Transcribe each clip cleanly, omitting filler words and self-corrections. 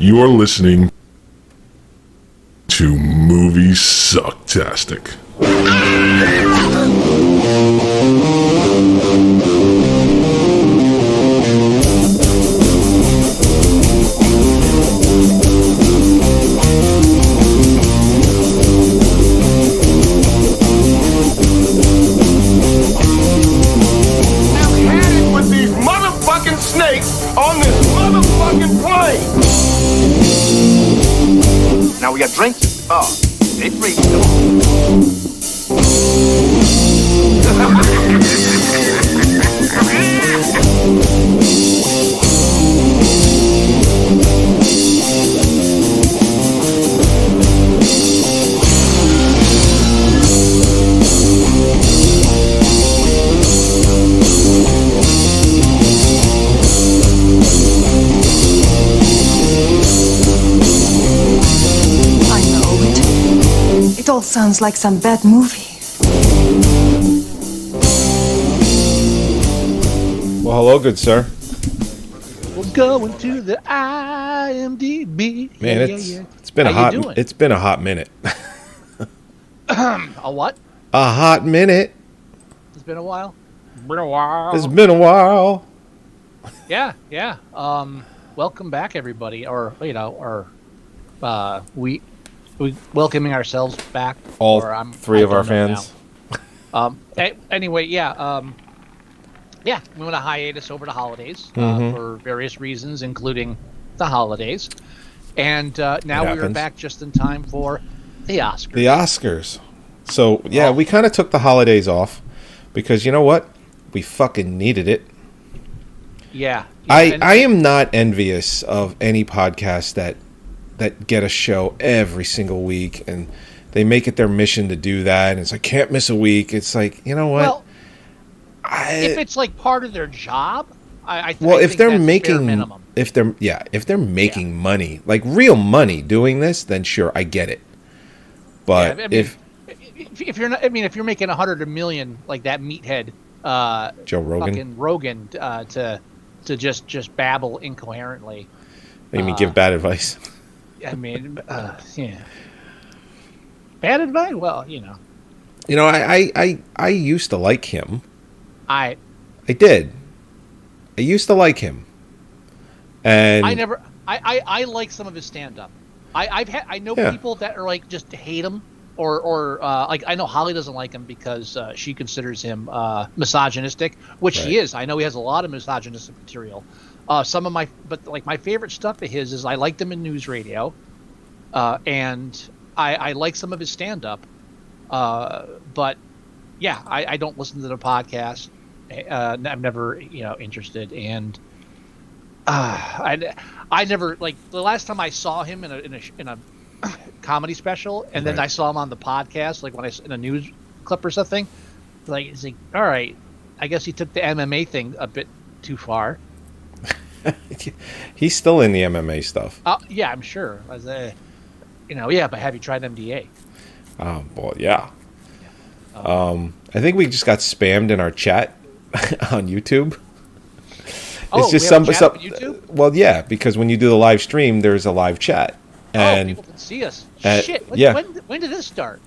You're listening to Moviesucktastic. On this motherfucking plane! Now we got drinks at the bar. Stay free, come It all sounds like some bad movie. Well, hello, good sir. We're going to the IMDb. Man, it's been It's been a hot minute. A what? A hot minute. It's been a while. It's been a while. Yeah. Welcome back, everybody. Or we welcoming ourselves back. All three of our fans. Anyway, we went a hiatus over the holidays for various reasons, including the holidays. And now we are back just in time for the Oscars. So, we kind of took the holidays off because, you know what? We fucking needed it. Yeah. I am not envious of any podcast that get a show every single week and they make it their mission to do that, and it's like, can't miss a week. It's like, you know what? Well, if it's like part of their job, I think if they're that's making bare minimum. if they're making money, like real money doing this, then sure, I get it. But if you're not, if you're making $100 million like that meathead Joe Rogan, fucking Rogan, to just babble incoherently, you mean give bad advice? Bad advice? Well, I used to like him. I did. I used to like him, and I like some of his stand up. I know people that are like just hate him, or like I know Holly doesn't like him because she considers him misogynistic, which he is. I know he has a lot of misogynistic material. My favorite stuff of his is I liked him in news radio, and I like some of his stand up, but I don't listen to the podcast. I'm never interested, and I never, like, the last time I saw him in a comedy special, and then I saw him on the podcast, like when in a news clip or something, like it's like, all right, I guess he took the MMA thing a bit too far. He's still in the MMA stuff. Yeah, I'm sure. But have you tried MDA? Oh, boy, yeah. I think we just got spammed in our chat on YouTube. It's just some YouTube? Well, yeah, because when you do the live stream, there's a live chat. And people can see us. Shit. When did this start?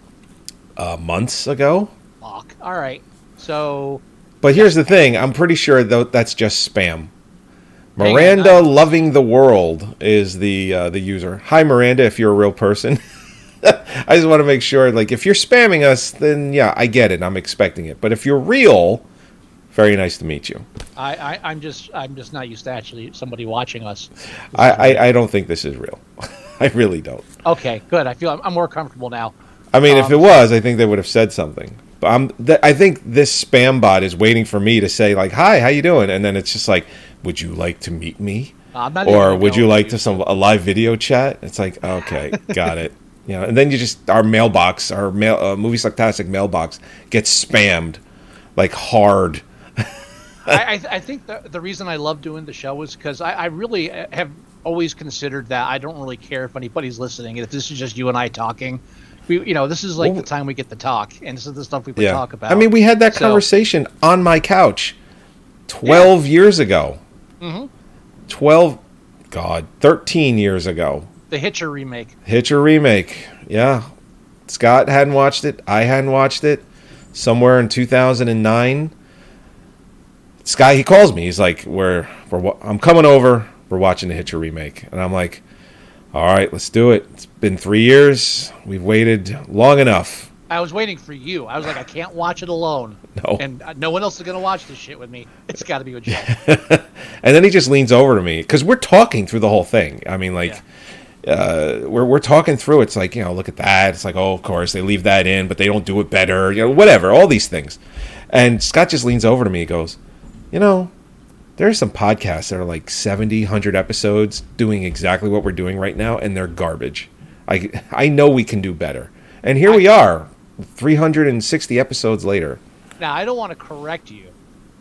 Months ago. Fuck. All right. So. But here's the thing. I'm pretty sure that's just spam. Miranda Loving the World is the user. Hi, Miranda, if you're a real person. I just want to make sure, like, if you're spamming us, then yeah, I get it. I'm expecting it. But if you're real, very nice to meet you. I'm just not used to actually somebody watching us. I don't think this is real. I really don't. Okay, good. I feel I'm more comfortable now. I mean, if it was, I think they would have said something. But I think this spam bot is waiting for me to say, like, hi, how you doing? And then it's just like, would you like to meet me? Or would you like a live video chat? It's like, okay, got it. And then our mailbox, our Moviesucktastic mailbox gets spammed like hard. I think the reason I love doing the show is because I really have always considered that I don't really care if anybody's listening. If this is just you and I talking, this is like the time we get to talk, and this is the stuff we can talk about. I mean, we had that conversation on my couch 12 years ago. Mm-hmm. God, 13 years ago. The Hitcher remake. Hitcher remake, yeah. Scott hadn't watched it. I hadn't watched it. Somewhere in 2009, Sky, he calls me. He's like, I'm coming over. We're watching the Hitcher remake. And I'm like, all right, let's do it. It's been 3 years. We've waited long enough. I was waiting for you. I was like, I can't watch it alone. No. And no one else is going to watch this shit with me. It's got to be with Joe. And then he just leans over to me because we're talking through the whole thing. I mean, like, we're talking through. It's like, look at that. It's like, oh, of course they leave that in, but they don't do it better. Whatever. All these things. And Scott just leans over to me. He goes, there are some podcasts that are like 70, 100 episodes doing exactly what we're doing right now, and they're garbage. I know we can do better. And here we are, 360 episodes later. Now, I don't want to correct you.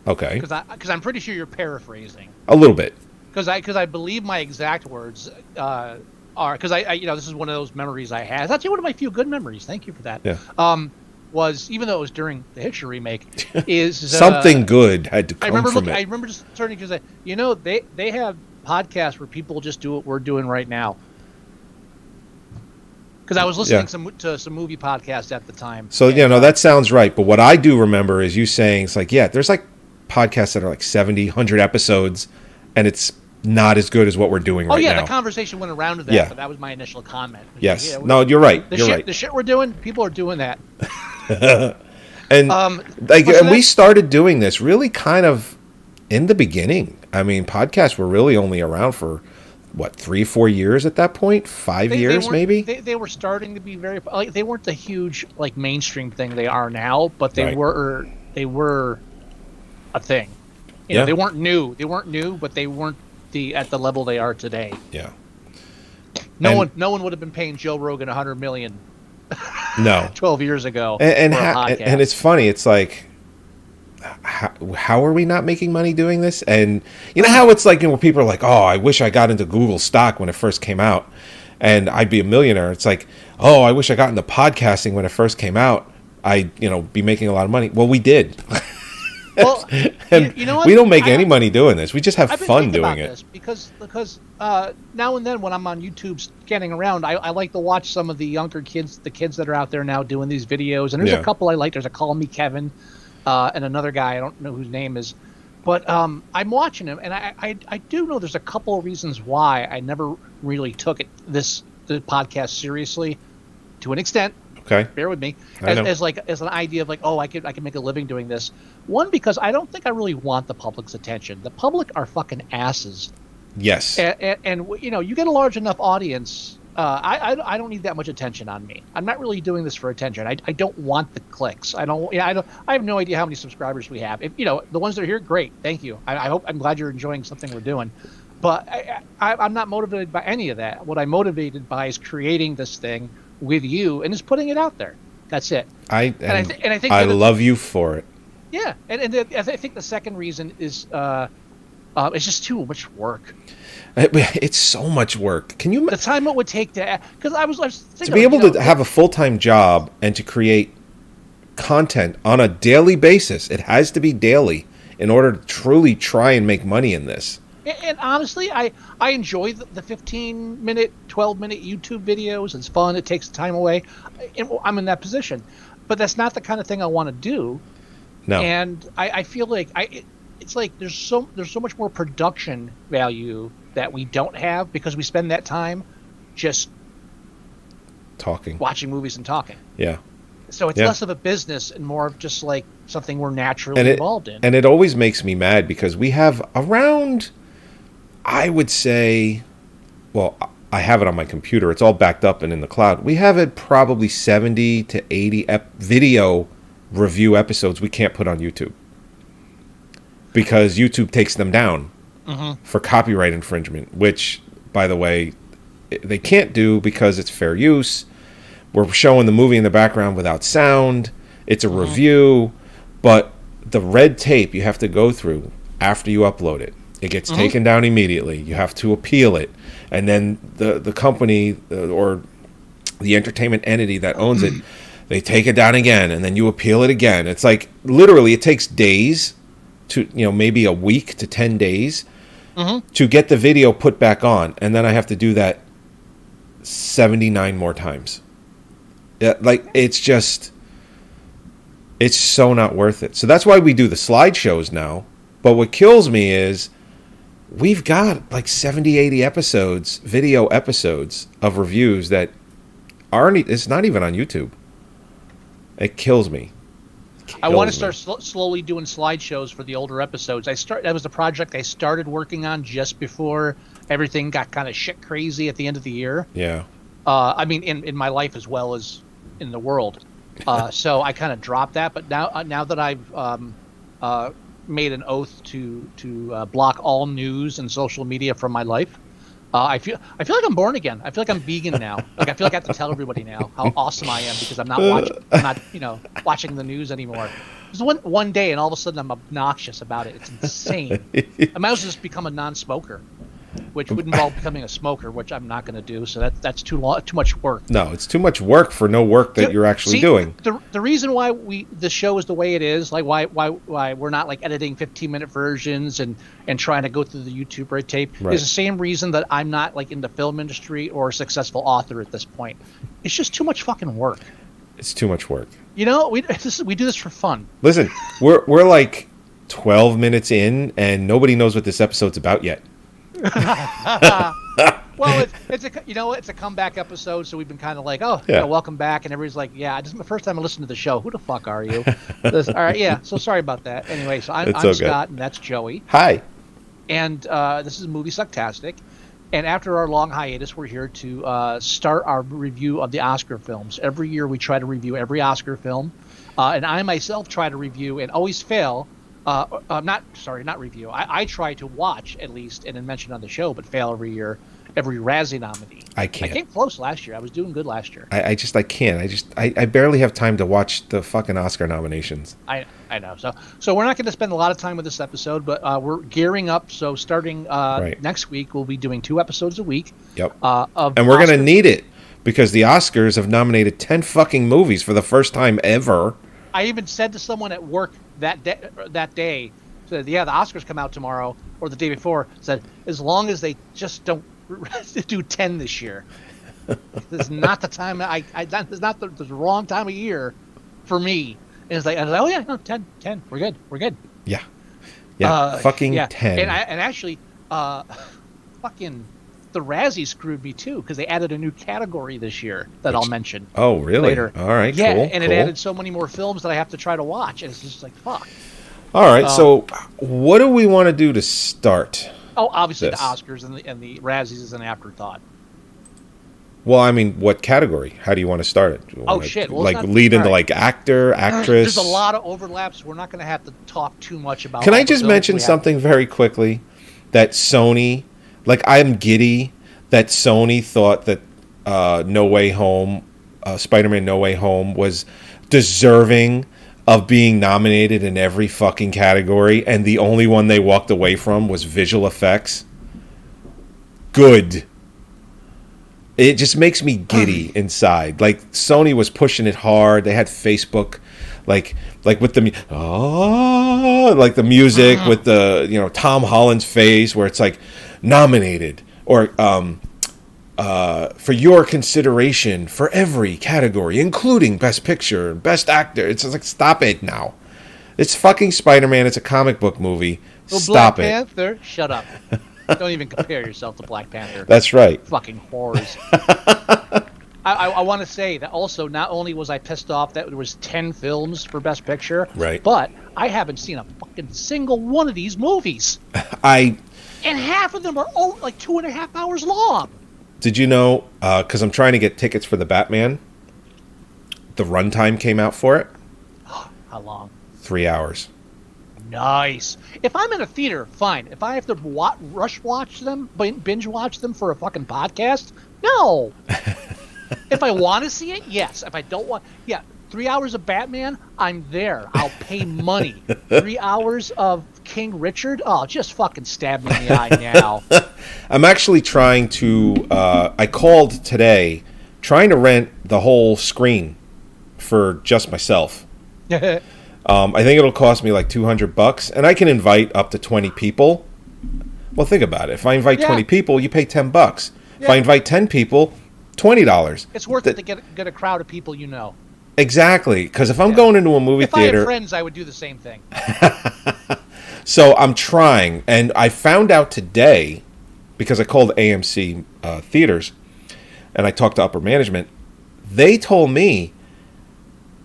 Okay. Because I'm pretty sure you're paraphrasing. A little bit. Because I believe my exact words are, because I this is one of those memories I had. It's actually one of my few good memories. Thank you for that. Yeah. Was, even though it was during the Hitcher remake, is something good had to come from it. I remember just turning to say, they have podcasts where people just do what we're doing right now. Because I was listening to some movie podcasts at the time. So, that sounds right. But what I do remember is you saying, it's like, there's like podcasts that are like 70, 100 episodes, and it's not as good as what we're doing right now. The conversation went around to that, but that was my initial comment. Yes. No, you're right. The shit we're doing, people are doing that. And and we started doing this really kind of in the beginning. I mean, podcasts were really only around for, 3-4 years at that point? 5 years, maybe? They were starting to be very, like, they weren't the huge, like, mainstream thing they are now, but they were a thing. They weren't new. They weren't new, but they weren't at the level they are today. Yeah. No one would have been paying Joe Rogan $100 million. No. 12 years ago. And it's funny. It's like, how are we not making money doing this? And you know how it's like when people are like, oh, I wish I got into Google stock when it first came out and I'd be a millionaire. It's like, oh, I wish I got into podcasting when it first came out. I'd, be making a lot of money. Well, we did. Well, and you know what? We don't make any money doing this. We just have fun doing it. This because now and then when I'm on YouTube scanning around, I like to watch some of the younger kids, the kids that are out there now doing these videos. And there's a couple I like. There's a Call Me Kevin and another guy, I don't know whose name is. But I'm watching him, and I do know there's a couple of reasons why I never really took the podcast seriously to an extent. Okay. Bear with me. As an idea of like, oh, I could make a living doing this. One, because I don't think I really want the public's attention. The public are fucking asses. Yes. And you get a large enough audience. I don't need that much attention on me. I'm not really doing this for attention. I don't want the clicks. I have no idea how many subscribers we have. If the ones that are here, great. Thank you. I'm glad you're enjoying something we're doing. But I'm not motivated by any of that. What I'm motivated by is creating this thing with you and just putting it out there. That's it. I think I love you for it. Yeah, and I think the second reason is it's just too much work. It's so much work. Can you? The time it would take because I was thinking to be able to have a full-time job and to create content on a daily basis. It has to be daily in order to truly try and make money in this. And honestly, I enjoy the 15-minute, 12-minute YouTube videos. It's fun. It takes time away. I'm in that position. But that's not the kind of thing I want to do. No. And I feel like it's like there's so much more production value that we don't have because we spend that time just talking, watching movies and talking. Yeah. So it's less of a business and more of just like something we're naturally involved in. And it always makes me mad because we have around, I would say, well, I have it on my computer. It's all backed up and in the cloud. We have it probably 70 to 80 video review episodes we can't put on YouTube because YouTube takes them down for copyright infringement, which, by the way, they can't do because it's fair use. We're showing the movie in the background without sound. It's a review, but the red tape you have to go through after you upload it. It gets taken down immediately. You have to appeal it. And then the company or the entertainment entity that owns it, they take it down again, and then you appeal it again. It's like literally it takes days to, maybe a week to 10 days to get the video put back on, and then I have to do that 79 more times. Yeah, like it's so not worth it. So that's why we do the slideshows now. But what kills me is we've got like 70, 80 episodes, video episodes of reviews that aren't. It's not even on YouTube. It kills me. I want to start slowly doing slideshows for the older episodes. That was the project I started working on just before everything got kind of shit crazy at the end of the year. Yeah. I mean, in my life as well as in the world. So I kind of dropped that. But now that I've made an oath to block all news and social media from my life, I feel like I'm born again. I feel like I'm vegan now. Like I feel like I have to tell everybody now how awesome I am because I'm not watching the news anymore. There's one day and all of a sudden I'm obnoxious about it. It's insane. I might as well just become a non-smoker, which would involve becoming a smoker, which I'm not going to do. So that's too much work. No, it's too much work for no work that you're actually doing. The reason why the show is the way it is, like why we're not like editing 15-minute versions and trying to go through the YouTube red tape, is the same reason that I'm not like in the film industry or a successful author at this point. It's just too much fucking work. It's too much work. We do this for fun. Listen, we're like 12 minutes in, and nobody knows what this episode's about yet. Well, it's a comeback episode, so we've been kind of like, welcome back, and everybody's like, this is my first time I listened to the show. Who the fuck are you? All right, yeah. So sorry about that. Anyway, so I'm Scott, and that's Joey. Hi. And this is Moviesucktastic. And after our long hiatus, we're here to start our review of the Oscar films. Every year, we try to review every Oscar film, and I myself try to review and always fail. Not review. I try to watch at least and then mention on the show, but fail every year. Every Razzie nominee. I can't. I came close last year. I was doing good last year. I can't. I barely have time to watch the fucking Oscar nominations. I know. So we're not going to spend a lot of time with this episode, but we're gearing up. So starting next week, we'll be doing 2 episodes a week. Yep. And we're going to need it because the Oscars have nominated 10 fucking movies for the first time ever. I even said to someone at work that day, said, the Oscars come out tomorrow or the day before, said, as long as they just don't do 10 this year. This is not the time. This is not the wrong time of year for me. And it's like, I was like, oh yeah, no, 10. We're good. Yeah. Fucking 10. And actually, fucking the Razzie screwed me too because they added a new category this year that I'll mention. Oh really? Later. All right. Yeah, cool, and it added so many more films that I have to try to watch, and it's just like fuck. All right. So, what do we want to do to start? Oh, obviously the Oscars and the Razzies is an afterthought. Well, I mean, what category? How do you want to start it? Well, lead into like actor, actress. There's a lot of overlaps. We're not going to have to talk too much about. Can I just mention something very quickly? That Sony, like I'm giddy that Sony thought that No Way Home, Spider-Man No Way Home was deserving of being nominated in every fucking category, and the only one they walked away from was visual effects. Good. It just makes me giddy inside. Like Sony was pushing it hard. They had Facebook, like with the like the music with the Tom Holland's face, where it's like nominated or for your consideration for every category, including Best Picture and Best Actor. It's just like, stop it now. It's fucking Spider-Man. It's a comic book movie. Well, Stop Black it. Panther, shut up. Don't even compare yourself to Black Panther. That's right. Fucking whores. I want to say that also, not only was I pissed off that there was 10 films for Best Picture, right, but I haven't seen a fucking single one of these movies. And half of them are like 2.5 hours long. Did you know, because I'm trying to get tickets for the Batman, the runtime came out for it? How long? 3 hours. Nice. If I'm in a theater, fine. If I have to binge watch them for a fucking podcast, no. If I want to see it, yes. If I don't want, 3 hours of Batman, I'm there. I'll pay money. 3 hours of King Richard, just fucking stab me in the eye now. I'm actually trying to, I called today, trying to rent the whole screen for just myself. I think it'll cost me like $200, and I can invite up to 20 people. Well, think about it. If I invite 20 people, you pay $10. If Yeah. I invite 10 people, $20. It's worth it to get a crowd of people you know. Exactly, because if I'm going into a movie If theater, I had friends, I would do the same thing. so I'm trying, and I found out today because I called AMC theaters, and I talked to upper management. They told me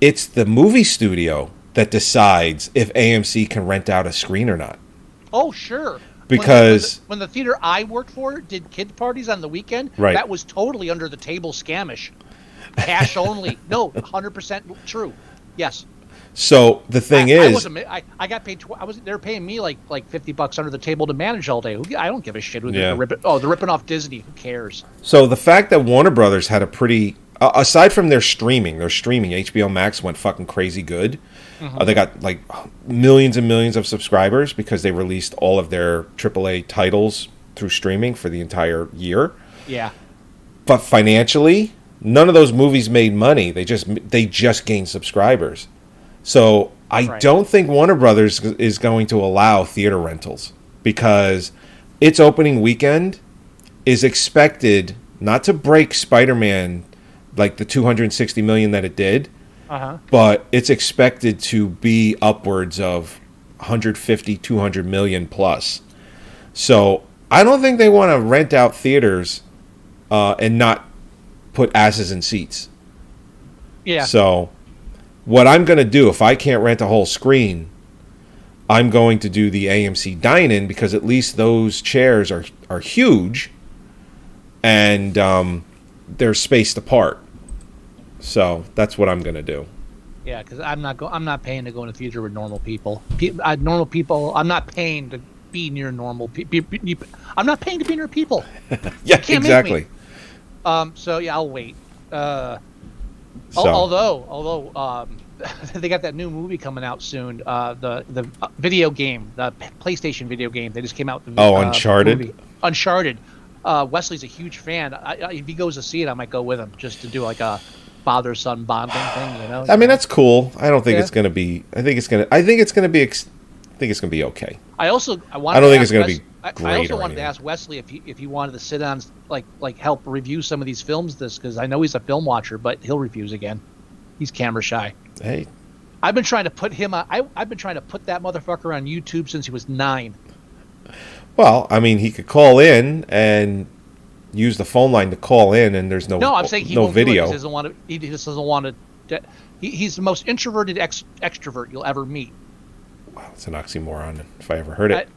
it's the movie studio that decides if AMC can rent out a screen or not. Oh, sure. Because when the theater I worked for did kid parties on the weekend, right. that was totally under the table scamish. Cash only. No, 100% true. Yes. So the thing is, I got paid. They were paying me like $50 under the table to manage all day. I don't give a shit. They're ripping off Disney. Who cares? So the fact that Warner Brothers had a pretty, aside from their streaming, HBO Max went fucking crazy good. Mm-hmm. They got like millions and millions of subscribers because they released all of their AAA titles through streaming for the entire year. Yeah. But financially, none of those movies made money. They just gained subscribers. So I don't think Warner Brothers is going to allow theater rentals because its opening weekend is expected not to break Spider-Man like the $260 million that it did, but it's expected to be upwards of 150, 200 million plus. So I don't think they want to rent out theaters and not put asses in seats. Yeah. So what I'm going to do, if I can't rent a whole screen, I'm going to do the AMC dine-in because at least those chairs are huge and they're spaced apart. So that's what I'm going to do. Yeah, because I'm not paying to go in a theater with normal people. Normal people. I'm not paying to be near normal people. I'm not paying to be near people. Yeah, exactly. So yeah, I'll wait. Although they got that new movie coming out soon. The video game, the PlayStation video game. They just came out. With Uncharted. Movie. Uncharted. Wesley's a huge fan. If he goes to see it, I might go with him just to do like a father-son bonding thing. You know. I mean, that's cool. I don't think it's going to be. I think it's going to be okay. I don't think it's going to be great. I also wanted to ask Wesley if he wanted to sit on like help review some of these films. Because I know he's a film watcher, but he'll refuse again. He's camera shy. Hey, I've been trying to put him on. I've been trying to put that motherfucker on YouTube since he was 9. Well, I mean, he could call in and use the phone line to call in, and there's no. I'm saying he won't video. Do it. He just doesn't want to. He's the most introverted extrovert you'll ever meet. Wow, it's an oxymoron if I ever heard it.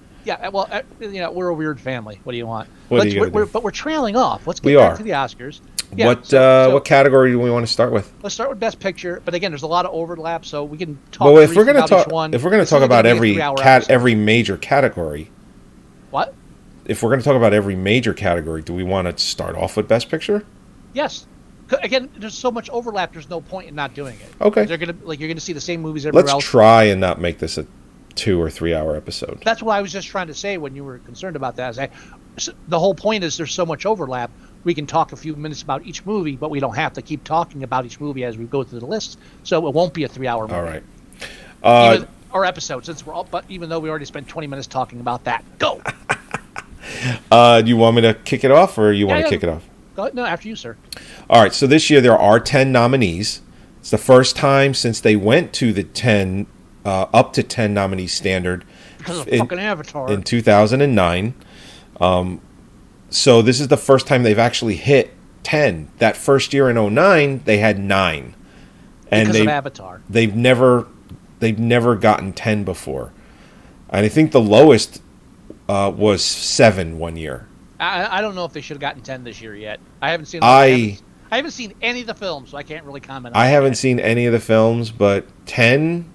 Well, we're a weird family. What do you want? But we're trailing off. Let's get back to the Oscars. Yeah, what category do we want to start with? Let's start with Best Picture. But again, there's a lot of overlap, so we can talk. Well, if we're going to talk about every major category. What? If we're going to talk about every major category, do we want to start off with Best Picture? Yes. Again, there's so much overlap. There's no point in not doing it. Okay. You're gonna see the same movies everywhere else. Let's try and not make this a 2 or 3 hour episode. That's what I was just trying to say when you were concerned about that. The whole point is there's so much overlap. We can talk a few minutes about each movie, but we don't have to keep talking about each movie as we go through the list. So it won't be a 3 hour movie. All right. Our episode, but even though we already spent 20 minutes talking about that, go. Do you want me to kick it off, or you want to kick it off? Go ahead. No, after you, sir. All right. So this year there are 10 nominees. It's the first time since they went to the 10, up to 10 nominee standard. Because of fucking Avatar. In 2009. So this is the first time they've actually hit 10. That first year in 2009, they had 9. And because of Avatar. They've never gotten 10 before. And I think the lowest was 7 one year. I don't know if they should have gotten 10 this year yet. I haven't seen. I haven't seen any of the films, so I can't really comment on it. I haven't seen any of the films, but 10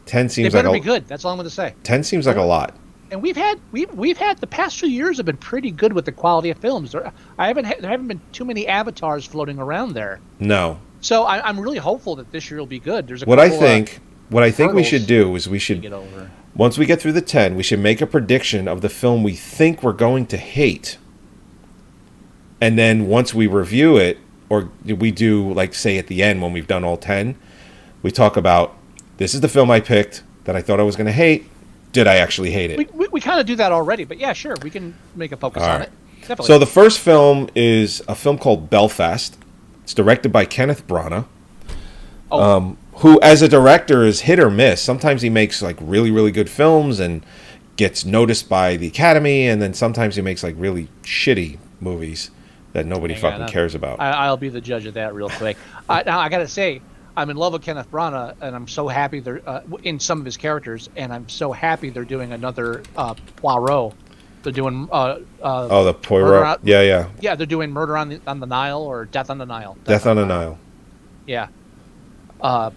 seems like they better be good. That's all I'm going to say. 10 seems like a lot. And we've had the past few years have been pretty good with the quality of films. There haven't been too many Avatars floating around there. No. So I'm really hopeful that this year will be good. There's what I think we should do is we should get over. Once we get through the 10, we should make a prediction of the film we think we're going to hate. And then once we review it, or we do, like, say at the end when we've done all 10, we talk about, this is the film I picked that I thought I was going to hate. did I actually hate it? We kind of do that already, but yeah, sure, we can make a focus on it. Definitely. So the first film is a film called Belfast. It's directed by Kenneth Branagh, who as a director is hit or miss. Sometimes he makes like really, really good films and gets noticed by the Academy, and then sometimes he makes like really shitty movies that nobody fucking cares about. I'll be the judge of that real quick. Now, I got to say, I'm in love with Kenneth Branagh, and I'm so happy they're in some of his characters, and I'm so happy they're doing another Poirot. They're doing the Poirot. Yeah. They're doing Murder on the Nile or Death on the Nile. Death on the Nile. Yeah.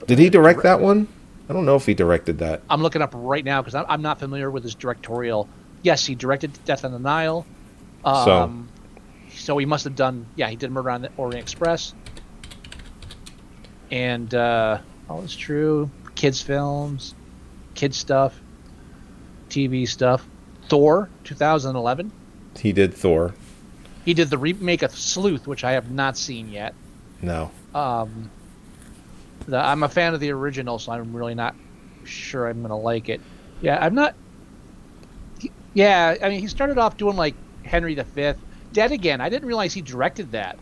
Did he direct that one? I don't know if he directed that. I'm looking up right now because I'm not familiar with his directorial. Yes, he directed Death on the Nile. So he must have done. Yeah, he did Murder on the Orient Express. And all is true. Kids films, kids stuff, TV stuff. Thor, 2011. He did Thor. He did the remake of Sleuth, which I have not seen yet. No. I'm a fan of the original, so I'm really not sure I'm going to like it. Yeah, I'm not. Yeah, I mean, he started off doing like Henry V. Dead Again. I didn't realize he directed that.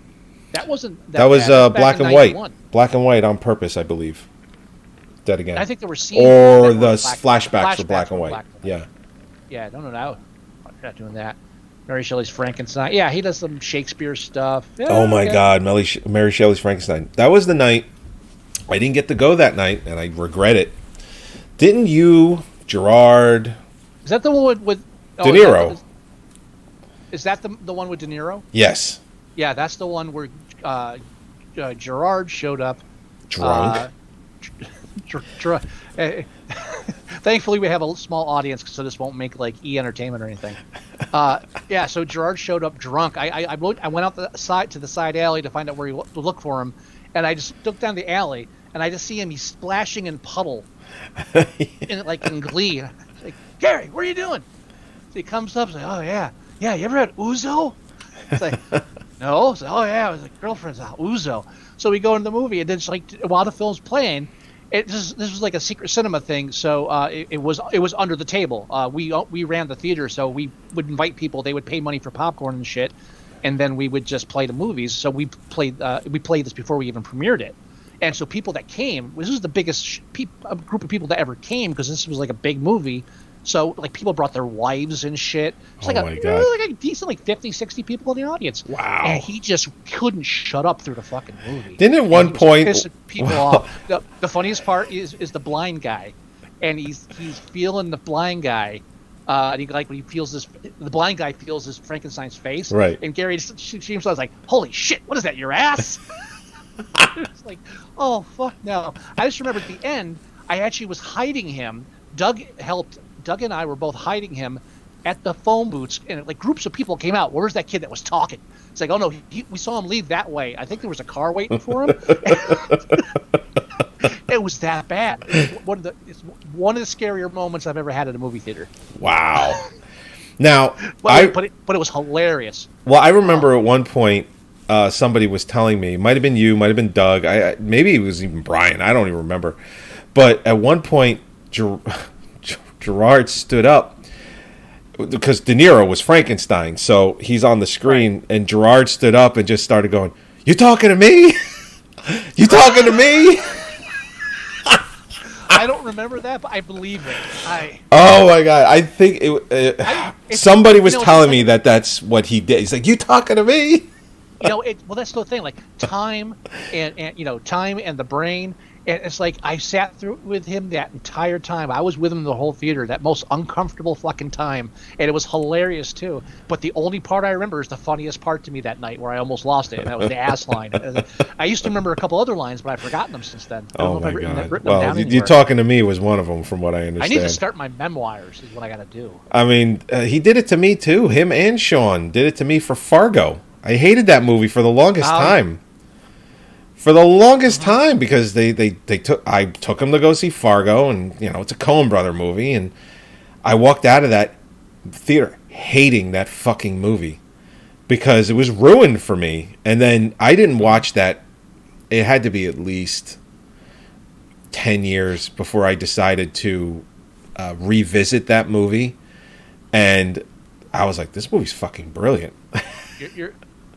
That wasn't. That was black and white. Black and white on purpose, I believe. Dead Again. I think there were scenes. Or the flashbacks were black and white. Yeah. Yeah, no. I'm not doing that. Mary Shelley's Frankenstein. Yeah, he does some Shakespeare stuff. Yeah, oh my God, Mary Shelley's Frankenstein. That was the night. I didn't get to go that night, and I regret it. Didn't you, Gerard? Is that the one with De Niro? Is that the one with De Niro? Yes. Yeah, that's the one where Gerard showed up. Drunk? Thankfully, we have a small audience, so this won't make like E-entertainment or anything. Yeah, so Gerard showed up drunk. I went out the side to the side alley to find out where to look for him, and I just looked down the alley, and I just see him. He's splashing in puddle, in Glee. I'm like, Gary, what are you doing? So he comes up, and like, oh yeah, you ever had ouzo? It's like, no. So, oh yeah, it was like girlfriend's ouzo. So we go into the movie, and then it's like while the film's playing. This was like a secret cinema thing, so it was under the table. We ran the theater, so we would invite people. They would pay money for popcorn and shit, and then we would just play the movies. So we played this before we even premiered it, and so people that came, this was the biggest group of people that ever came because this was like a big movie. So like people brought their wives and shit. It's like a decent like 50, 60 people in the audience. Wow. And he just couldn't shut up through the fucking movie. Didn't at one point pissing people off. The funniest part is the blind guy. And he's feeling the blind guy. And when he feels this, the blind guy feels this Frankenstein's face. Right. And Gary seems like, holy shit, what is that, your ass? It's like, oh fuck no. I just remember at the end, I actually was hiding him. Doug and I were both hiding him at the phone booths, and like groups of people came out. Where's that kid that was talking? It's like, oh no, we saw him leave that way. I think there was a car waiting for him. It was that bad. It's one of the scarier moments I've ever had at a movie theater. Wow. Now, but it was hilarious. Well, I remember at one point somebody was telling me, might have been you, might have been Doug, maybe it was even Brian. I don't even remember. But at one point, Gerard stood up because De Niro was Frankenstein, so he's on the screen, right. And Gerard stood up and just started going, "You talking to me? You talking to me?" I don't remember that, but I believe it. Oh my God! I think somebody was telling me that that's what he did. He's like, "You talking to me?" Well, that's the thing. Like time and time and the brain. And it's like I sat through with him that entire time. I was with him the whole theater, that most uncomfortable fucking time. And it was hilarious, too. But the only part I remember is the funniest part to me that night where I almost lost it. And that was the ass line. I used to remember a couple other lines, but I've forgotten them since then. Oh, my God. Well, you talking to me was one of them, from what I understand. I need to start my memoirs is what I got to do. I mean, he did it to me, too. Him and Sean did it to me for Fargo. I hated that movie for the longest time. For the longest time, because I took him to go see Fargo, and it's a Coen brother movie, and I walked out of that theater hating that fucking movie because it was ruined for me. And then I didn't watch that. It had to be at least 10 years before I decided to revisit that movie, and I was like, this movie's fucking brilliant.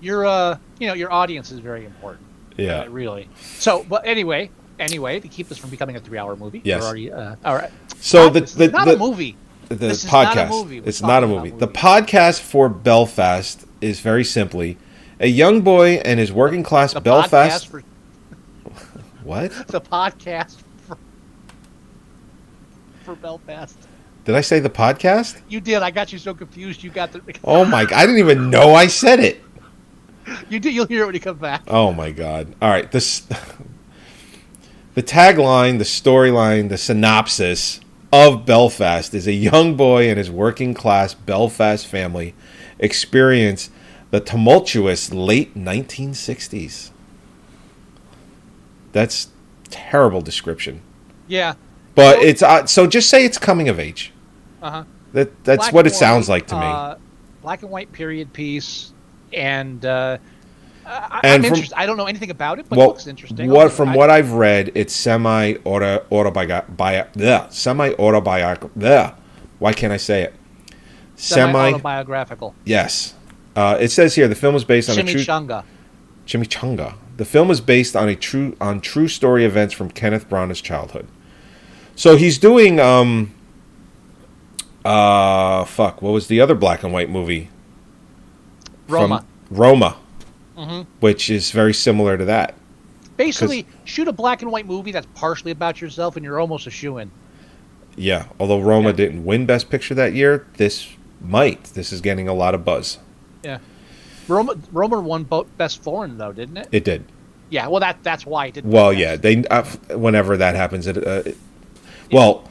Your your audience is very important. Yeah, really. So, but anyway, to keep this from becoming a 3-hour movie, yes. We're already, all right. So this is not a movie. The podcast. It's not a movie. The podcast for Belfast is very simply a young boy and his working class Belfast. What? The podcast for Belfast. Did I say the podcast? You did. I got you so confused. You got the. Oh my! I didn't even know I said it. You do. You'll hear it when you come back. Oh my God! All right. The tagline, the storyline, the synopsis of Belfast is a young boy and his working class Belfast family experience the tumultuous late 1960s. That's terrible description. Yeah. But it's so just say it's coming of age. Uh-huh. That's Black what it and sounds white, like to me. Black and white period piece, and I'm interested. I don't know anything about it, but it looks interesting. From what I've read, it's semi-autobiographical. Why can't I say it? Semi-autobiographical. Yes. It says here the film is based on Chimichanga. The film is based on true story events from Kenneth Branagh's childhood. So he's doing what was the other black and white movie? Roma. Mm-hmm. Which is very similar to that. Basically, shoot a black and white movie that's partially about yourself, and you're almost a shoo-in. Yeah, although Roma didn't win Best Picture that year, this might. This is getting a lot of buzz. Yeah. Roma won Best Foreign, though, didn't it? It did. Yeah, well, that's why it didn't. Well, yeah, they whenever that happens, well,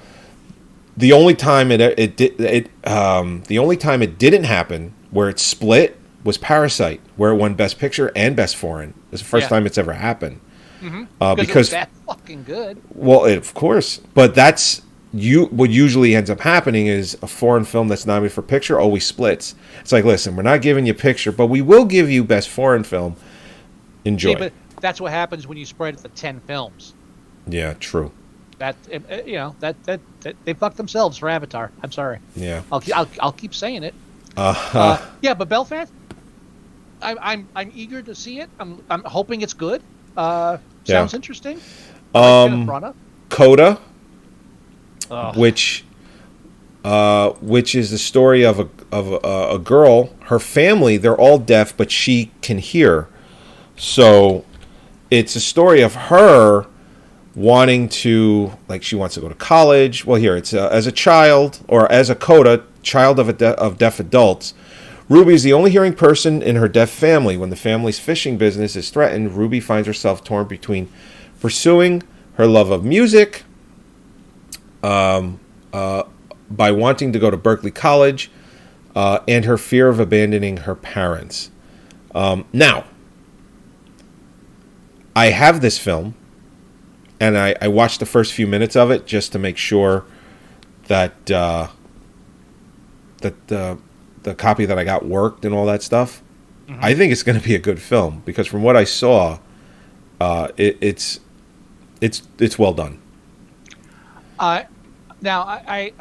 the only time the only time it didn't happen where it split was Parasite, where it won Best Picture and Best Foreign. It's the first time it's ever happened. Mm-hmm. Because it was that fucking good. Well, of course, but that's what usually ends up happening is a foreign film that's nominated for picture always splits. It's like, listen, we're not giving you picture, but we will give you Best Foreign Film. Enjoy. See, but that's what happens when you spread it to 10 films. Yeah, true. That that they fucked themselves for Avatar. I'm sorry. Yeah. I'll keep saying it. Yeah, but Belfast, I'm eager to see it. I'm hoping it's good. Sounds interesting. Coda, which is the story of a girl. Her family, they're all deaf, but she can hear. So it's a story of her wanting to, like, she wants to go to college. Well, here it's as a child, or as a Coda, child of deaf adults. Ruby is the only hearing person in her deaf family. When the family's fishing business is threatened, Ruby finds herself torn between pursuing her love of music by wanting to go to Berkeley College and her fear of abandoning her parents. Now, I have this film, and I watched the first few minutes of it just to make sure that the copy that I got worked and all that stuff. Mm-hmm. I think it's going to be a good film because from what I saw, it's well done. Now I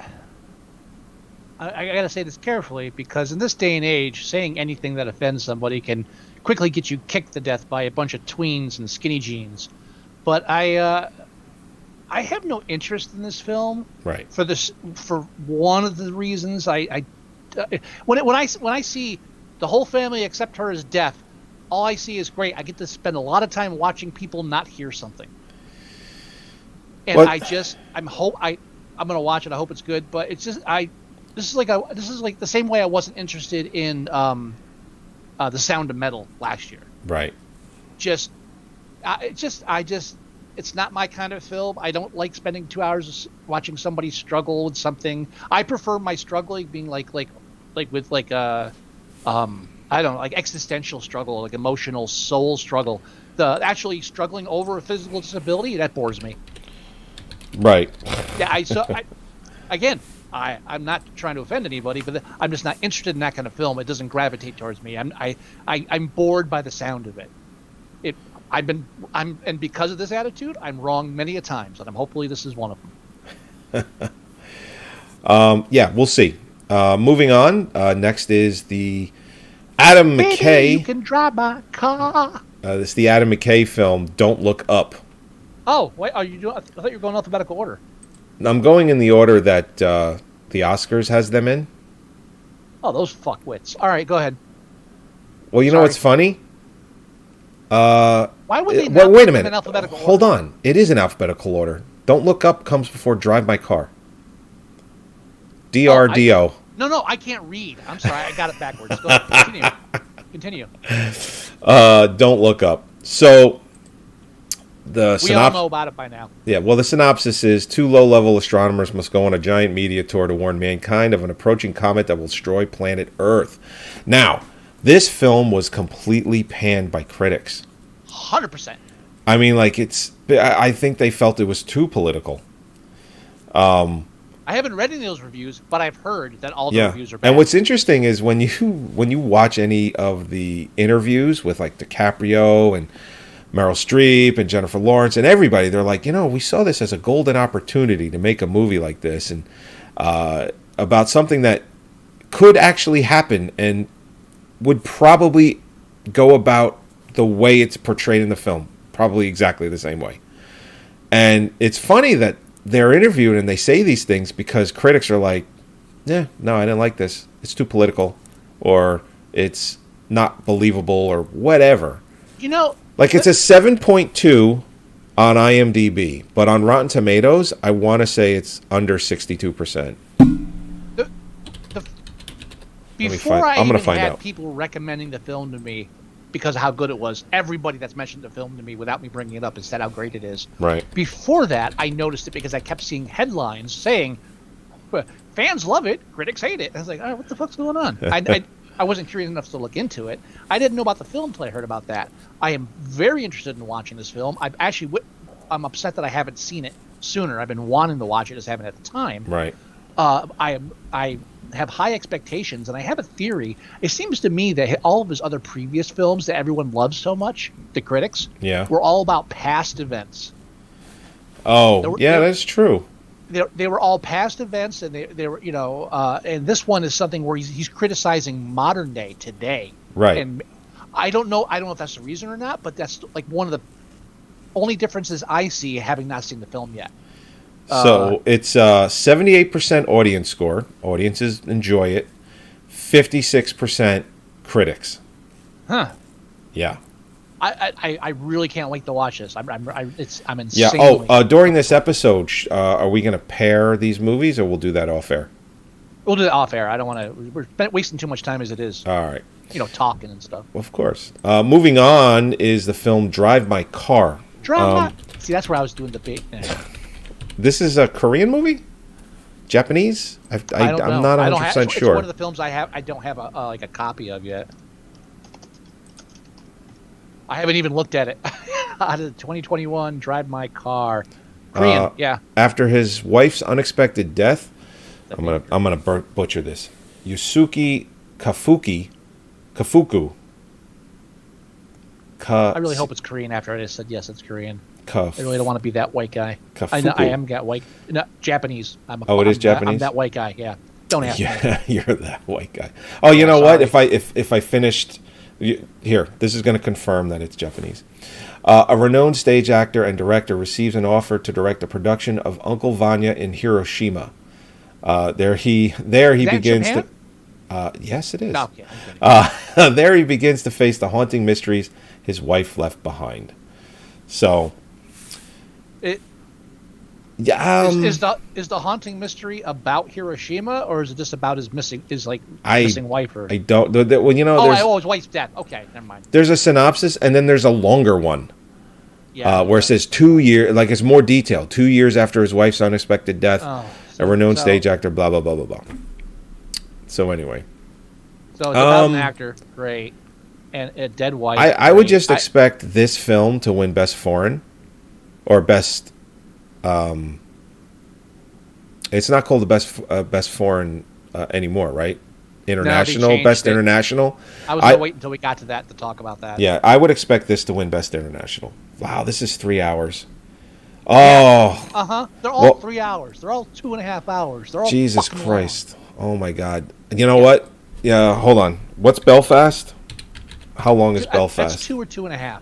got to say this carefully because in this day and age, saying anything that offends somebody can quickly get you kicked to death by a bunch of tweens and skinny jeans. But I have no interest in this film. Right. For one of the reasons when I see the whole family except her is deaf, all I see is great. I get to spend a lot of time watching people not hear something. And what? I'm gonna watch it. I hope it's good. But it's just this is like the same way I wasn't interested in The Sound of Metal last year. Right. It's not my kind of film. I don't like spending 2 hours watching somebody struggle with something. I prefer my struggling being like with I don't know, like existential struggle, like emotional soul struggle. The actually struggling over a physical disability, that bores me. Right. Yeah. I'm not trying to offend anybody, but I'm just not interested in that kind of film. It doesn't gravitate towards me. I'm bored by the sound of it. And because of this attitude, I'm wrong many a times, and hopefully this is one of them. Yeah, we'll see. Moving on. Next is the Adam Baby, McKay. you can drive my car. This is the Adam McKay film, Don't Look Up. Oh, wait, are you doing? I thought you were going alphabetical order. I'm going in the order that the Oscars has them in. Oh, those fuckwits. All right, go ahead. Well, you know what's funny? Why would they well, not wait a put them in minute. alphabetical Hold order? on. It is in alphabetical order. Don't Look Up comes before Drive My Car. DRDO. No, I can't read. I'm sorry, I got it backwards. Go ahead, continue. Don't Look Up. So We all know about it by now. Yeah, well, the synopsis is 2 low-level astronomers must go on a giant media tour to warn mankind of an approaching comet that will destroy planet Earth. Now, this film was completely panned by critics. 100%. I mean, like, I think they felt it was too political. I haven't read any of those reviews, but I've heard that all the reviews are bad. And what's interesting is when you watch any of the interviews with, like, DiCaprio and Meryl Streep and Jennifer Lawrence and everybody, they're like, we saw this as a golden opportunity to make a movie like this and about something that could actually happen and would probably go about the way it's portrayed in the film, probably exactly the same way. And it's funny that they're interviewed and they say these things because critics are like, no, I didn't like this. It's too political, or it's not believable, or whatever. Like, it's a 7.2 on IMDb, but on Rotten Tomatoes, I want to say it's under 62%. Before I even had people recommending the film to me because of how good it was, everybody that's mentioned the film to me without me bringing it up has said how great it is. Right. Before that, I noticed it because I kept seeing headlines saying, fans love it, critics hate it. I was like, oh, what the fuck's going on? I wasn't curious enough to look into it. I didn't know about the film until I heard about that. I am very interested in watching this film. I'm upset that I haven't seen it sooner. I've been wanting to watch it, just haven't had the time. Right. I have high expectations, and I have a theory. It seems to me that all of his other previous films that everyone loves so much, the critics, were all about past events. Oh, that's true. They were all past events, and they were, and this one is something where he's criticizing modern day today. Right. And I don't know if that's the reason or not, but that's like one of the only differences I see having not seen the film yet. So it's 78% audience score. Audiences enjoy it. 56% critics. Huh. Yeah. I really can't wait to watch this. I'm insanely. Yeah. During this episode, are we going to pair these movies, or we'll do that off air? We'll do it off air. I don't want to. We're wasting too much time as it is. All right. Talking and stuff. Of course. Moving on is the film Drive My Car. See, that's where I was doing the bait. This is a Korean movie? Japanese? I'm not 100% sure. It's one of the films I don't have a copy of yet. I haven't even looked at it. Out of the 2021 Drive My Car. Korean, yeah. After his wife's unexpected death, I'm gonna butcher this. Yusuke Kafuku. I really hope it's Korean after I just said yes, it's Korean. I really don't want to be that white guy. Kafuku. I am that white. No, Japanese. It is Japanese? I'm that white guy, yeah. Don't ask me. Yeah, you're that white guy. Oh, you know what? If I finished... Here, this is going to confirm that it's Japanese. A renowned stage actor and director receives an offer to direct a production of Uncle Vanya in Hiroshima. There he begins to... yes, it is. No, okay, there he begins to face the haunting mysteries his wife left behind. So... Is the haunting mystery about Hiroshima, or is it just about his missing wife? Or I don't. His wife's dead. Okay, never mind. There's a synopsis, and then there's a longer one. Yeah. Where it says 2 years, like it's more detailed. 2 years after his wife's unexpected death, a renowned stage actor, blah blah blah blah blah. So anyway. So it's about an actor, great, and a dead wife. I would just expect this film to win Best Foreign, or Best. It's not called the best foreign anymore, right? International, best international. I was going to wait until we got to that to talk about that. Yeah, I would expect this to win best international. Wow, this is 3 hours. Oh. They're all 3 hours. They're all 2.5 hours. They're all Jesus fucking Christ. Oh my God. You know what? Yeah, hold on. What's Belfast? How long is Belfast? That's 2 or 2.5. I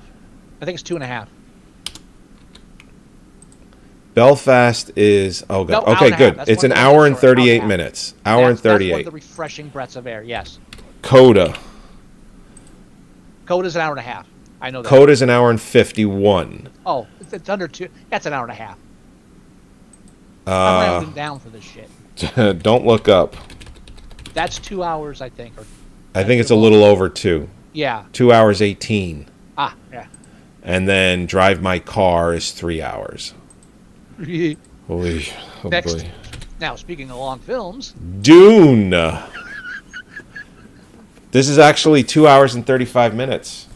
think it's 2.5. Belfast is God. No, Okay, good. It's an hour and 38 minutes. Hour and 38. That's one of the refreshing breaths of air. Yes. Coda. Coda's an hour and a half. I know that. Coda's an hour and 51. Oh, it's under 2. That's an hour and a half. I'm rounding down for this shit. Don't look up. That's 2 hours, I think. I think it's a little over 2. Yeah. 2 hours 18. Yeah. And then Drive My Car is 3 hours. Next. Boy. Now, speaking of long films, Dune. This is actually 2 hours and 35 minutes.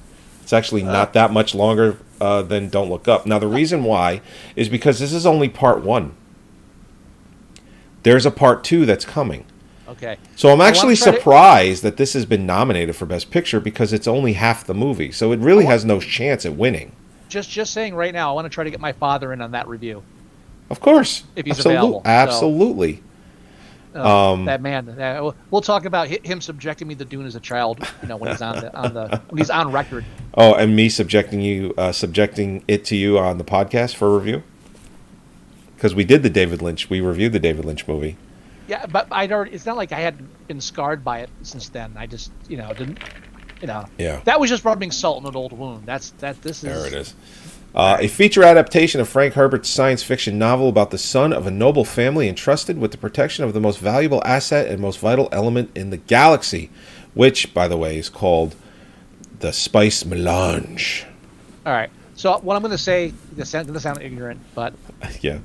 It's actually not that much longer than Don't Look Up. Now, the reason why is because this is only part 1. There's a part 2 that's coming. Okay. So I'm actually surprised that this has been nominated for Best Picture because it's only half the movie. So it really has no chance at winning. Just saying right now, I want to try to get my father in on that review. Of course. If he's available. Absolutely. That man. We'll talk about him subjecting me to Dune as a child. When he's when he's on record. Oh, and me subjecting it to you on the podcast for review. Because we did we reviewed the David Lynch movie. Yeah, but it's not like I had been scarred by it since then. I just, didn't, Yeah. That was just rubbing salt in an old wound. This is. There it is. A feature adaptation of Frank Herbert's science fiction novel about the son of a noble family entrusted with the protection of the most valuable asset and most vital element in the galaxy, which, by the way, is called the Spice Melange. All right. So what I'm going to say, this is going to sound ignorant, but yeah.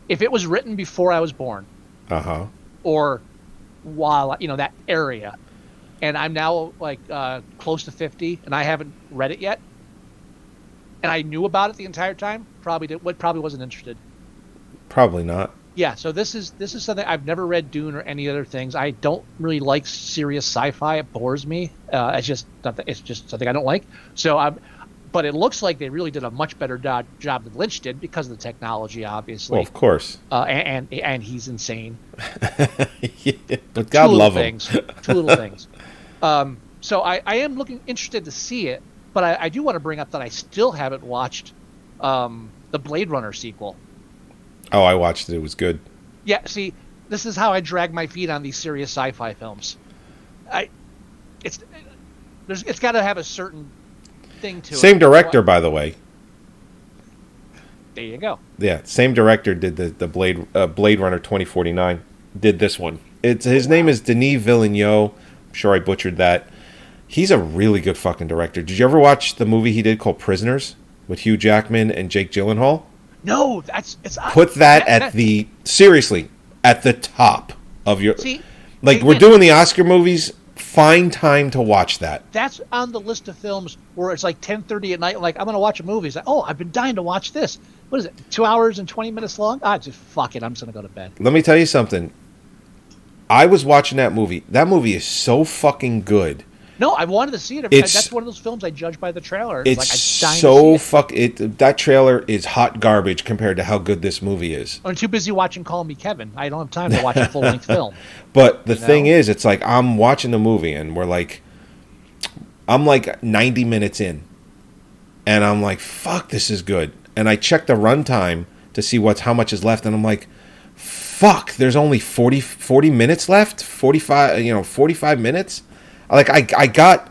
If it was written before I was born, or while that area, and I'm now close to 50, and I haven't read it yet, and I knew about it the entire time, probably wasn't interested. Probably not. Yeah. So this is something I've never read Dune or any other things. I don't really like serious sci-fi. It bores me. It's just something I don't like. So but it looks like they really did a much better job than Lynch did because of the technology, obviously. Well, of course. And he's insane. Yeah, but God love him. Two little things. So I am interested to see it, but I do want to bring up that I still haven't watched the Blade Runner sequel. Oh, I watched it. It was good. Yeah, see, this is how I drag my feet on these serious sci-fi films. It's got to have a certain thing to it. Same director, by the way. There you go. Yeah, same director did the Blade Runner 2049. Did this one. His name is Denis Villeneuve. I'm sure I butchered that. He's a really good fucking director. Did you ever watch the movie he did called Prisoners with Hugh Jackman and Jake Gyllenhaal? No, put that seriously at the top of your. See, we're doing the Oscar movies. Find time to watch that. That's on the list of films where it's 10:30 at night. I'm going to watch a movie. It's I've been dying to watch this. What is it? 2 hours and 20 minutes long? Just fuck it. I'm just going to go to bed. Let me tell you something. I was watching that movie. That movie is so fucking good. No, I wanted to see it. That's one of those films I judge by the trailer. That trailer is hot garbage compared to how good this movie is. I'm too busy watching Call Me Kevin. I don't have time to watch a full-length film. But the thing is, it's I'm watching the movie and I'm 90 minutes in. And I'm like, fuck, this is good. And I check the runtime to see how much is left. And I'm like, fuck, there's only 40 minutes left? 45 minutes? I got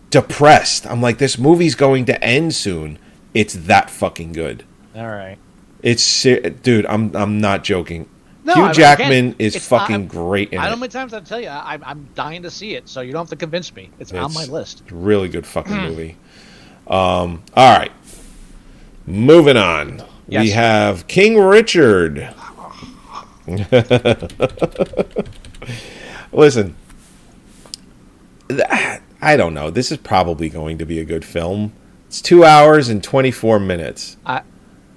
depressed. I'm like, this movie's going to end soon. It's that fucking good. All right. Dude, I'm not joking. No, Hugh Jackman is fucking great in it. I don't know how many times I tell you, I'm dying to see it, so you don't have to convince me. It's on my list. Really good fucking movie. All right. Moving on. Yes. We have King Richard. Listen. I don't know. This is probably going to be a good film. It's 2 hours and 24 minutes.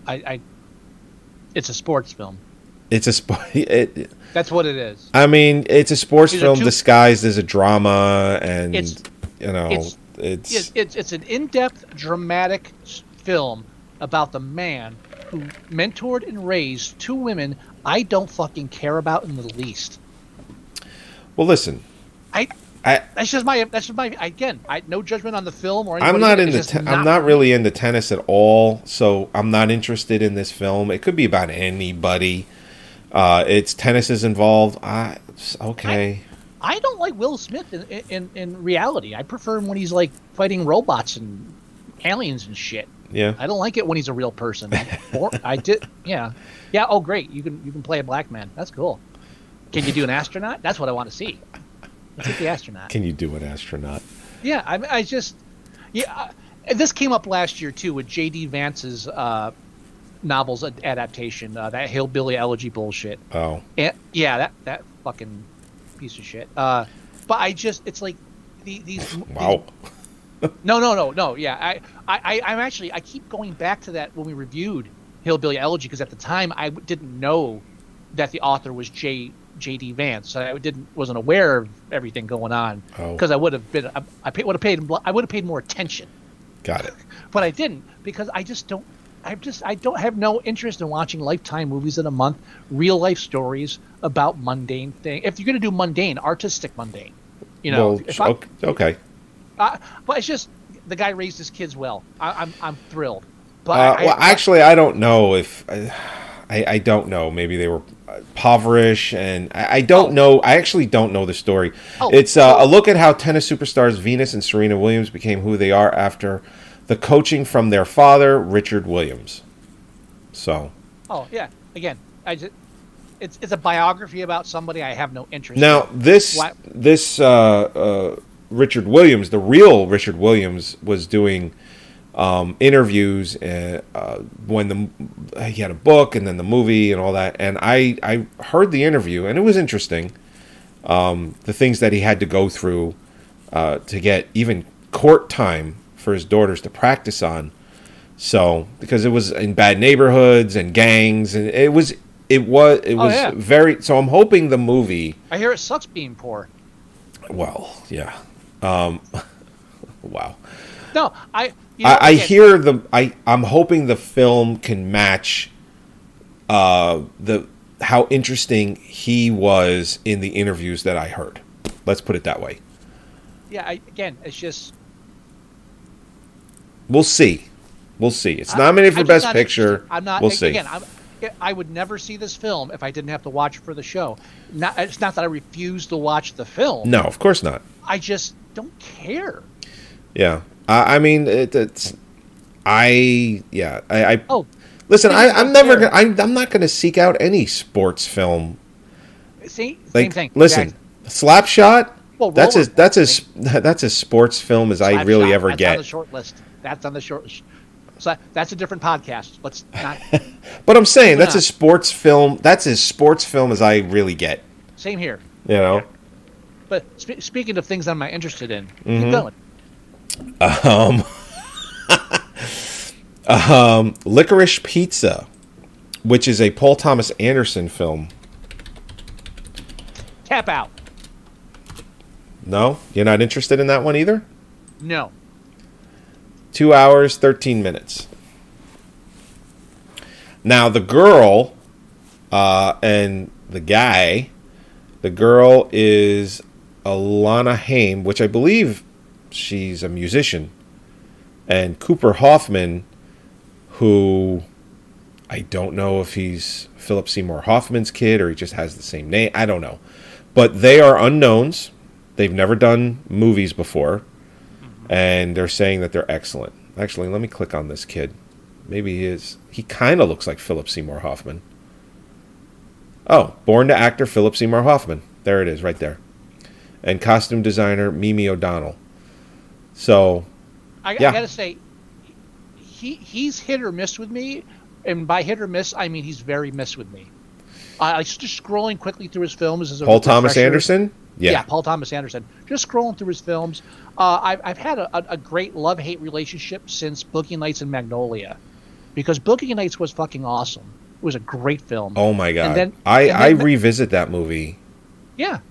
It's a sports film. It's a That's what it is. I mean, it's a sports film disguised as a drama, and it's an in-depth, dramatic film about the man who mentored and raised two women I don't fucking care about in the least. Well, listen. That's just my again. No judgment on the film or I'm not I'm not really into tennis at all, so I'm not interested in this film. It could be about anybody. It's tennis is involved. Okay. I don't like Will Smith in reality. I prefer him when he's like fighting robots and aliens and shit. Yeah. I don't like it when he's a real person. Yeah. Oh, great. You can play a black man. That's cool. Can you do an astronaut? That's what I want to see. Let's get the astronaut. Can you do an astronaut? Yeah. This came up last year too with J.D. Vance's novels adaptation. That hillbilly elegy bullshit. Oh. And, that fucking piece of shit. But it's like these. Wow. No. Yeah, I keep going back to that when we reviewed Hillbilly Elegy because at the time I didn't know that the author was J.D. Vance, so I wasn't aware of everything going on because I would have been I would have paid more attention. Got it. But I didn't because I don't have no interest in watching Lifetime movies in a month, real life stories about mundane things. If you're going to do mundane, artistic mundane, okay. But it's just the guy raised his kids well. I'm thrilled. But actually, I don't know if I don't know. Maybe they were impoverished, and I don't know. I actually don't know the story. It's a look at how tennis superstars Venus and Serena Williams became who they are after the coaching from their father, Richard Williams. So. Oh yeah. Again, it's a biography about somebody I have no interest. Now in. this Richard Williams, the real Richard Williams, was doing interviews when he had a book and then the movie and all that. And I heard the interview and it was interesting. The things that he had to go through to get even court time for his daughters to practice on. So because it was in bad neighborhoods and gangs, and it was very. So I'm hoping the movie. I hear it sucks being poor. Well, yeah. Wow. No, I'm hoping the film can match how interesting he was in the interviews that I heard. Let's put it that way. Yeah, it's just we'll see. It's nominated for Best Picture. I'm not. We'll see. Again, I would never see this film if I didn't have to watch it for the show. It's not that I refuse to watch the film. No, of course not. I just don't care. Yeah. I mean, listen. I'm not going to seek out any sports film. Same thing. Listen, Slapshot. Well, that's as sports film as I really ever get. That's on the short list. That's on the short list. So that's a different podcast. Let's not. But I'm saying that's a sports film. That's as sports film as I really get. Same here. You know. Yeah. But speaking of things I'm not interested in, keep going. Licorice Pizza, which is a Paul Thomas Anderson film. Tap out. No? You're not interested in that one either? No. 2 hours, 13 minutes. Now, the girl and the guy, the girl is Alana Haim, which I believe she's a musician. And Cooper Hoffman, who I don't know if he's Philip Seymour Hoffman's kid or he just has the same name. I don't know. But they are unknowns. They've never done movies before. And they're saying that they're excellent. Actually, let me click on this kid. Maybe he is. He kind of looks like Philip Seymour Hoffman. Oh, born to actor Philip Seymour Hoffman. There it is, right there. And costume designer Mimi O'Donnell. So, I gotta say, he's hit or miss with me. And by hit or miss, I mean he's very miss with me. I just scrolling quickly through his films. As a Paul Thomas Anderson? Yeah, Paul Thomas Anderson. Just scrolling through his films. I've had a great love-hate relationship since Boogie Nights and Magnolia. Because Boogie Nights was fucking awesome. It was a great film. Oh, my God. I revisit that movie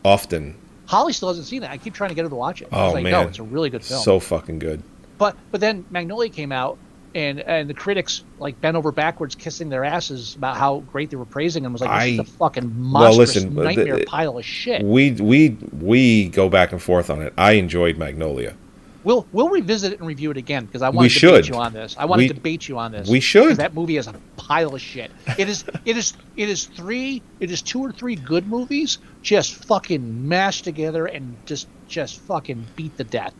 often. Holly still hasn't seen it. I keep trying to get her to watch it. Oh, man. No, it's a really good film. So fucking good. But then Magnolia came out, and the critics like bent over backwards kissing their asses about how great they were praising him. Was like, this is a fucking monstrous nightmare pile of shit. We go back and forth on it. I enjoyed Magnolia. We'll revisit it and review it again because I want to debate you on this. We should. That movie is a pile of shit. It is 2 or 3 good movies just fucking mashed together and just fucking beat to death.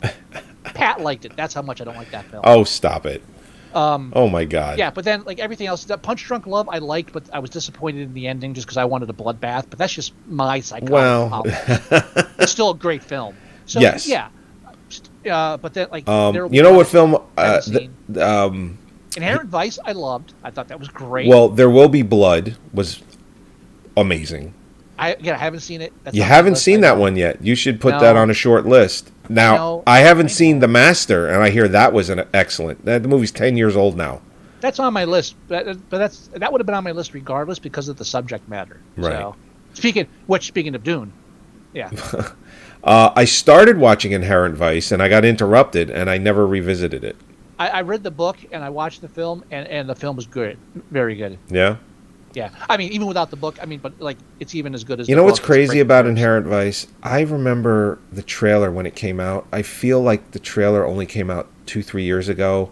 Pat liked it. That's how much I don't like that film. Oh, stop it. Oh my God. Yeah, but then like everything else, that Punch Drunk Love I liked, but I was disappointed in the ending just because I wanted a bloodbath. But that's just my psychology. Well, it's still a great film. So yes. Yeah. But then like you know what film? Inherent Vice I loved. I thought that was great. Well, There Will Be Blood was amazing. I haven't seen it. You haven't seen that one yet. You should put that on a short list. Now, I haven't seen The Master, and I hear that was an excellent. The movie's 10 years old now. That's on my list, but that would have been on my list regardless because of the subject matter. Right. So, speaking of Dune, yeah. I started watching Inherent Vice, and I got interrupted, and I never revisited it. I read the book, and I watched the film, and the film was good. Very good. Yeah? Yeah. I mean, even without the book, but like it's even as good as You know what's crazy about Inherent Vice? I remember the trailer when it came out. I feel like the trailer only came out 2-3 years ago,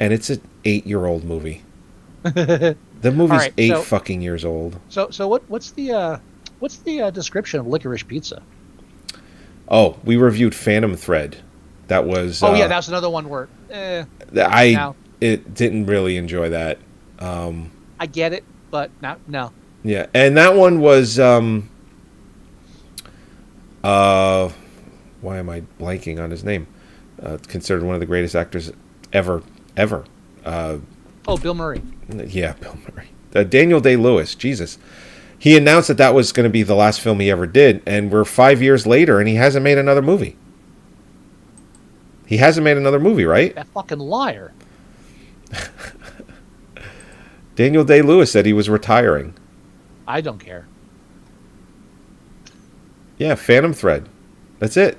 and it's an 8-year-old movie. The movie's fucking years old. So what's the description of Licorice Pizza? Oh, we reviewed Phantom Thread. That was. That's another one where. It didn't really enjoy that. I get it, but no. Yeah, and that one was. Why am I blanking on his name? Considered one of the greatest actors ever. Bill Murray. Yeah, Bill Murray. Daniel Day-Lewis. Jesus. He announced that was going to be the last film he ever did, and we're 5 years later, and he hasn't made another movie. He hasn't made another movie, right? That fucking liar. Daniel Day-Lewis said he was retiring. I don't care. Yeah, Phantom Thread. That's it.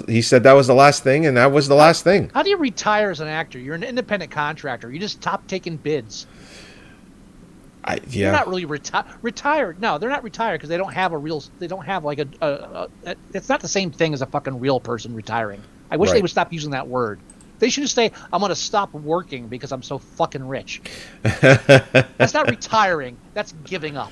He said that was the last thing, and that was the last thing. How do you retire as an actor? You're an independent contractor. You just stop taking bids. They're not really retired. No, they're not retired because they don't have They don't have like it's not the same thing as a fucking real person retiring. I wish they would stop using that word. They should just say, "I'm going to stop working because I'm so fucking rich." That's not retiring. That's giving up.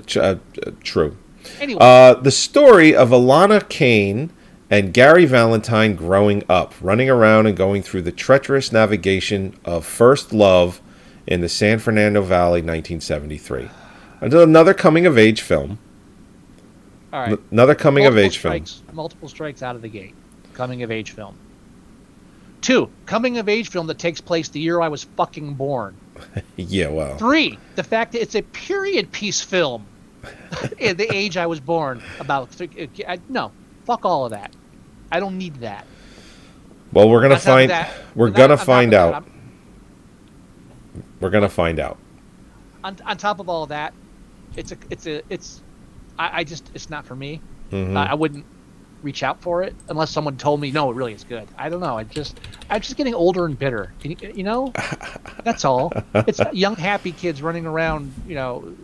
True. Anyway, the story of Alana Kane and Gary Valentine growing up, running around and going through the treacherous navigation of first love in the San Fernando Valley, 1973. Another coming-of-age film. All right. Another coming-of-age film. Multiple strikes out of the gate. Coming-of-age film. 2, coming-of-age film that takes place the year I was fucking born. Yeah, well. 3, the fact that it's a period piece film at the age I was born. No, fuck all of that. I don't need that. Well, we're gonna find. We're gonna find out. We're gonna find out. On top of all of that, it's not for me. Mm-hmm. I wouldn't reach out for it unless someone told me no, it really is good. I don't know. I'm just getting older and bitter. You know, that's all. It's young happy kids running around. You know,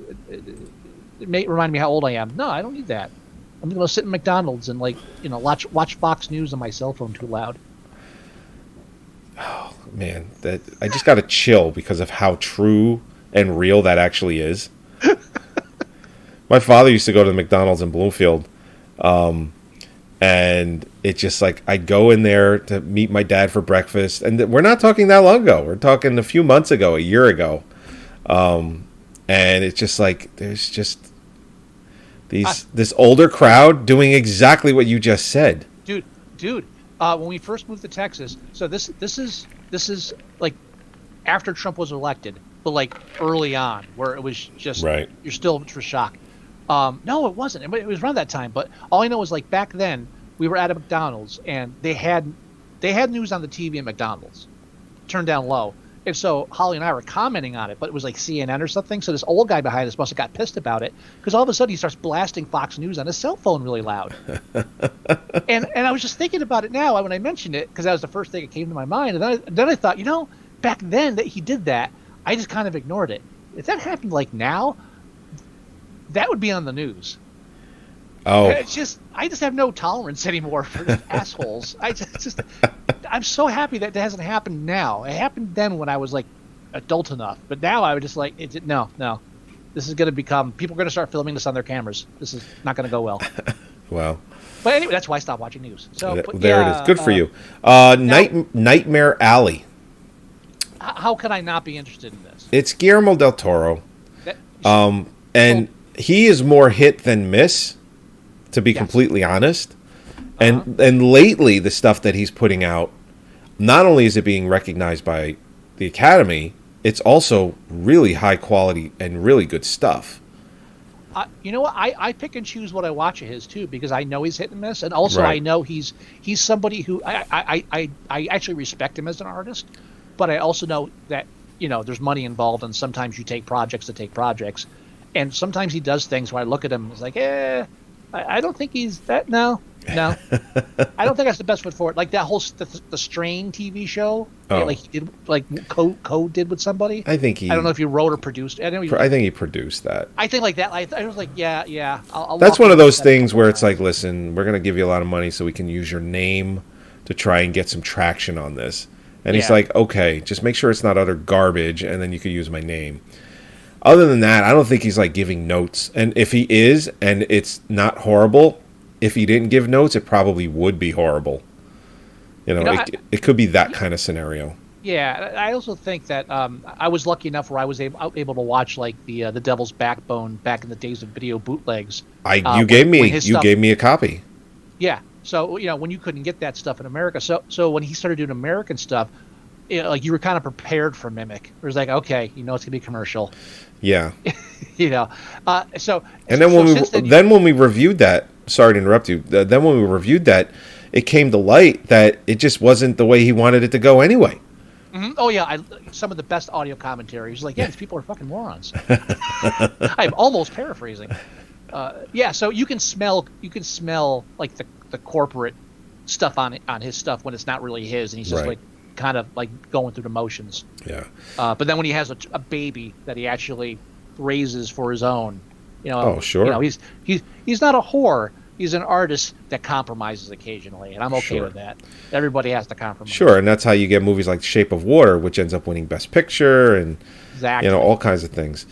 it may remind me how old I am. No, I don't need that. I'm gonna sit in McDonald's and watch Fox News on my cell phone too loud. Oh man, that I just got to chill because of how true and real that actually is. My father used to go to the McDonald's in Bloomfield, and it's just like I'd go in there to meet my dad for breakfast, and we're not talking that long ago. We're talking a few months ago, a year ago, and it's just like there's just this older crowd doing exactly what you just said, dude. When we first moved to Texas, so this is like after Trump was elected, but like early on, where it was just right. You're still for shock. No, it wasn't. It was around that time. But all I know is like back then we were at a McDonald's and they had news on the TV at McDonald's, turned down low. And so Holly and I were commenting on it, but it was like CNN or something. So this old guy behind us must have got pissed about it because all of a sudden he starts blasting Fox News on his cell phone really loud. and I was just thinking about it now when I mentioned it because that was the first thing that came to my mind. And then I thought, back then that he did that, I just kind of ignored it. If that happened like now, that would be on the news. Oh, I just have no tolerance anymore for these assholes. I'm so happy that hasn't happened now. It happened then when I was like adult enough, but now I would just like no. This is going to become, people are going to start filming this on their cameras. This is not going to go well. well. But anyway, that's why I stopped watching news. So there it is. Good for you. Nightmare Alley. How could I not be interested in this? It's Guillermo Del Toro. And he is more hit than miss, to be completely honest. And lately, the stuff that he's putting out, not only is it being recognized by the Academy, it's also really high quality and really good stuff. You know what? I pick and choose what I watch of his too, because I know he's hit and miss, and also Right. I know he's somebody who I actually respect him as an artist, but I also know that there's money involved, and sometimes you take projects to take projects, and sometimes he does things where I look at him and it's like, I don't think he's that. No, I don't think that's the best foot forward. Like that whole the Strain TV show, like he did, like Code did with somebody. I don't know if he wrote or produced. I think he produced that. I think like that. I was like, yeah. That's one of those things where it's like, listen, we're going to give you a lot of money so we can use your name to try and get some traction on this. And he's like, okay, just make sure it's not utter garbage, and then you could use my name. Other than that, I don't think he's like giving notes. And if he is, and it's not horrible, if he didn't give notes, it probably would be horrible. It could be that kind of scenario. Yeah, I also think that I was lucky enough where I was able to watch like the Devil's Backbone back in the days of video bootlegs. You gave me a copy. Yeah, so when you couldn't get that stuff in America, so when he started doing American stuff, like you were kind of prepared for Mimic. It was like, okay, it's gonna be commercial. Yeah. So and then when we reviewed that, sorry to interrupt you. Then when we reviewed that, it came to light that it just wasn't the way he wanted it to go anyway. Mm-hmm. Oh yeah, some of the best audio commentary. He's like, these people are fucking morons. I'm almost paraphrasing. So you can smell like the corporate stuff on his stuff when it's not really his, and he's just like kind of like going through the motions. Yeah. But then when he has a baby that he actually raises for his own, oh sure, he's not a whore. He's an artist that compromises occasionally, and I'm okay with that. Everybody has to compromise. Sure, and that's how you get movies like Shape of Water, which ends up winning Best Picture and all kinds of things.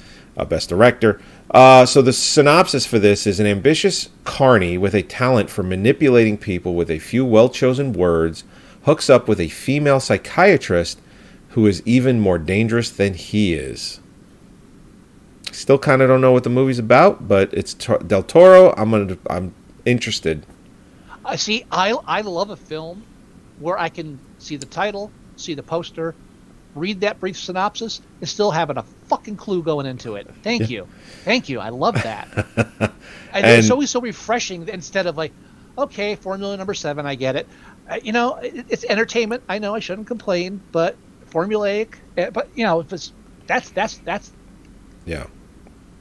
Best Director. So the synopsis for this is: an ambitious carny with a talent for manipulating people with a few well-chosen words hooks up with a female psychiatrist who is even more dangerous than he is. Still kind of don't know what the movie's about, but it's Del Toro. I'm interested. I love a film where I can see the title, see the poster, read that brief synopsis, and still having a fucking clue going into it. Thank you. I love that. and it's always so refreshing instead of like, okay, formula number 7, I get it. It's entertainment. I know I shouldn't complain, but formulaic. But if it's that's yeah.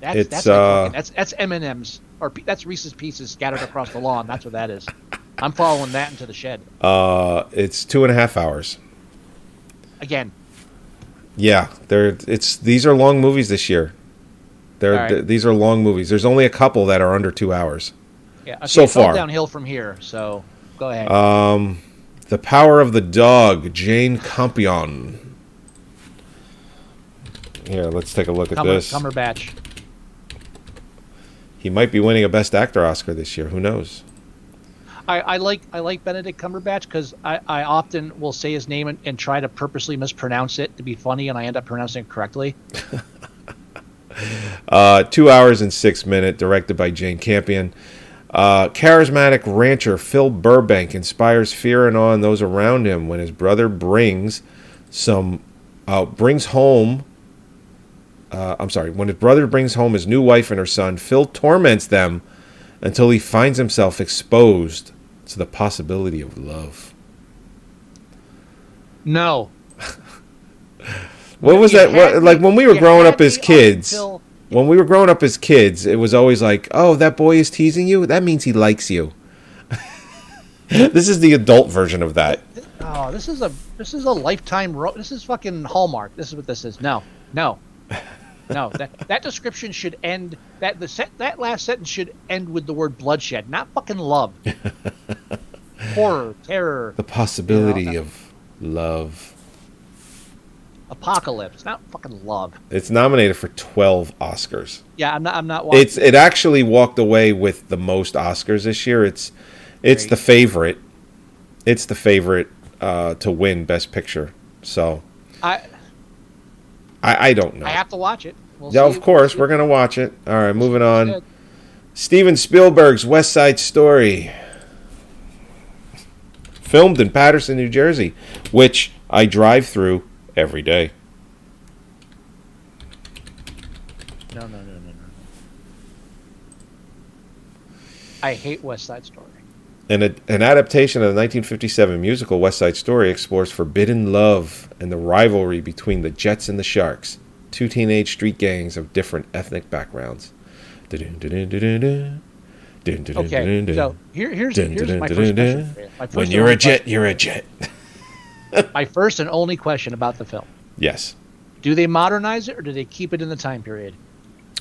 That's M&M's or that's Reese's Pieces scattered across the lawn. That's what that is. I'm following that into the shed. It's 2.5 hours. Again. Yeah, these are long movies this year. These are long movies. There's only a couple that are under 2 hours. Yeah, okay, so it's all far downhill from here. So go ahead. The Power of the Dog, Jane Campion. Here, let's take a look at this. Cumberbatch. He might be winning a Best Actor Oscar this year. Who knows? I like Benedict Cumberbatch because I often will say his name and try to purposely mispronounce it to be funny, and I end up pronouncing it correctly. 2 hours and 6 minutes, directed by Jane Campion. Charismatic rancher Phil Burbank inspires fear and awe in those around him when his brother when his brother brings home his new wife and her son, Phil torments them until he finds himself exposed to the possibility of love. No. What was that? Like when we were growing up as kids. When we were growing up as kids, it was always like, oh, that boy is teasing you? That means he likes you. This is the adult version of that. Oh, this is a lifetime. This is fucking Hallmark. This is what this is. No. That description should end. That last sentence should end with the word bloodshed, not fucking love. Horror, terror. The possibility of love. Apocalypse, not fucking love. It's nominated for 12 Oscars. Yeah, I'm not watching. It actually walked away with the most Oscars this year. It's the favorite. It's the favorite to win Best Picture. So I don't know. I have to watch it. Yeah, of course we're gonna watch it. All right, moving on. Steven Spielberg's West Side Story, filmed in Paterson, New Jersey, which I drive through every day. No. I hate West Side Story. An adaptation of the 1957 musical West Side Story explores forbidden love and the rivalry between the Jets and the Sharks, two teenage street gangs of different ethnic backgrounds. Okay, so here's my first question. When you're a jet, you're a jet. My first and only question about the film. Yes. Do they modernize it or do they keep it in the time period?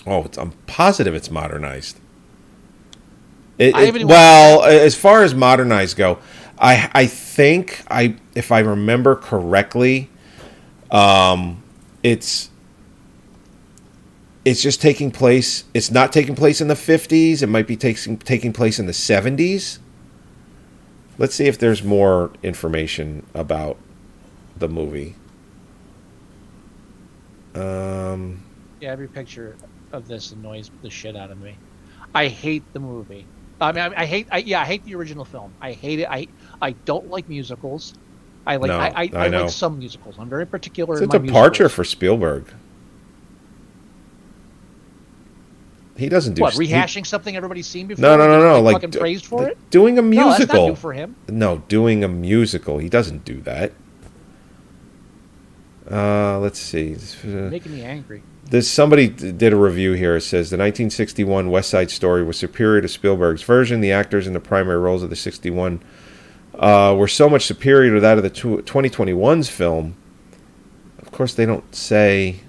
Oh, I'm positive it's modernized. As far as modernized go, I think if I remember correctly, it's just taking place. It's not taking place in the 50s. It might be taking place in the 70s. Let's see if there's more information about the movie. Every picture of this annoys the shit out of me. I hate the movie. I mean, I hate the original film. I hate it. I don't like musicals. I like some musicals. I'm very particular. It's a departure for Spielberg. He doesn't do rehashing something everybody's seen before. No. Like fucking praised for it. Doing a musical. No, that's not new for him. No, doing a musical. He doesn't do that. Let's see. Making me angry. Somebody did a review here. It says the 1961 West Side Story was superior to Spielberg's version. The actors in the primary roles of the 61 were so much superior to that of the 2021's film. Of course, they don't say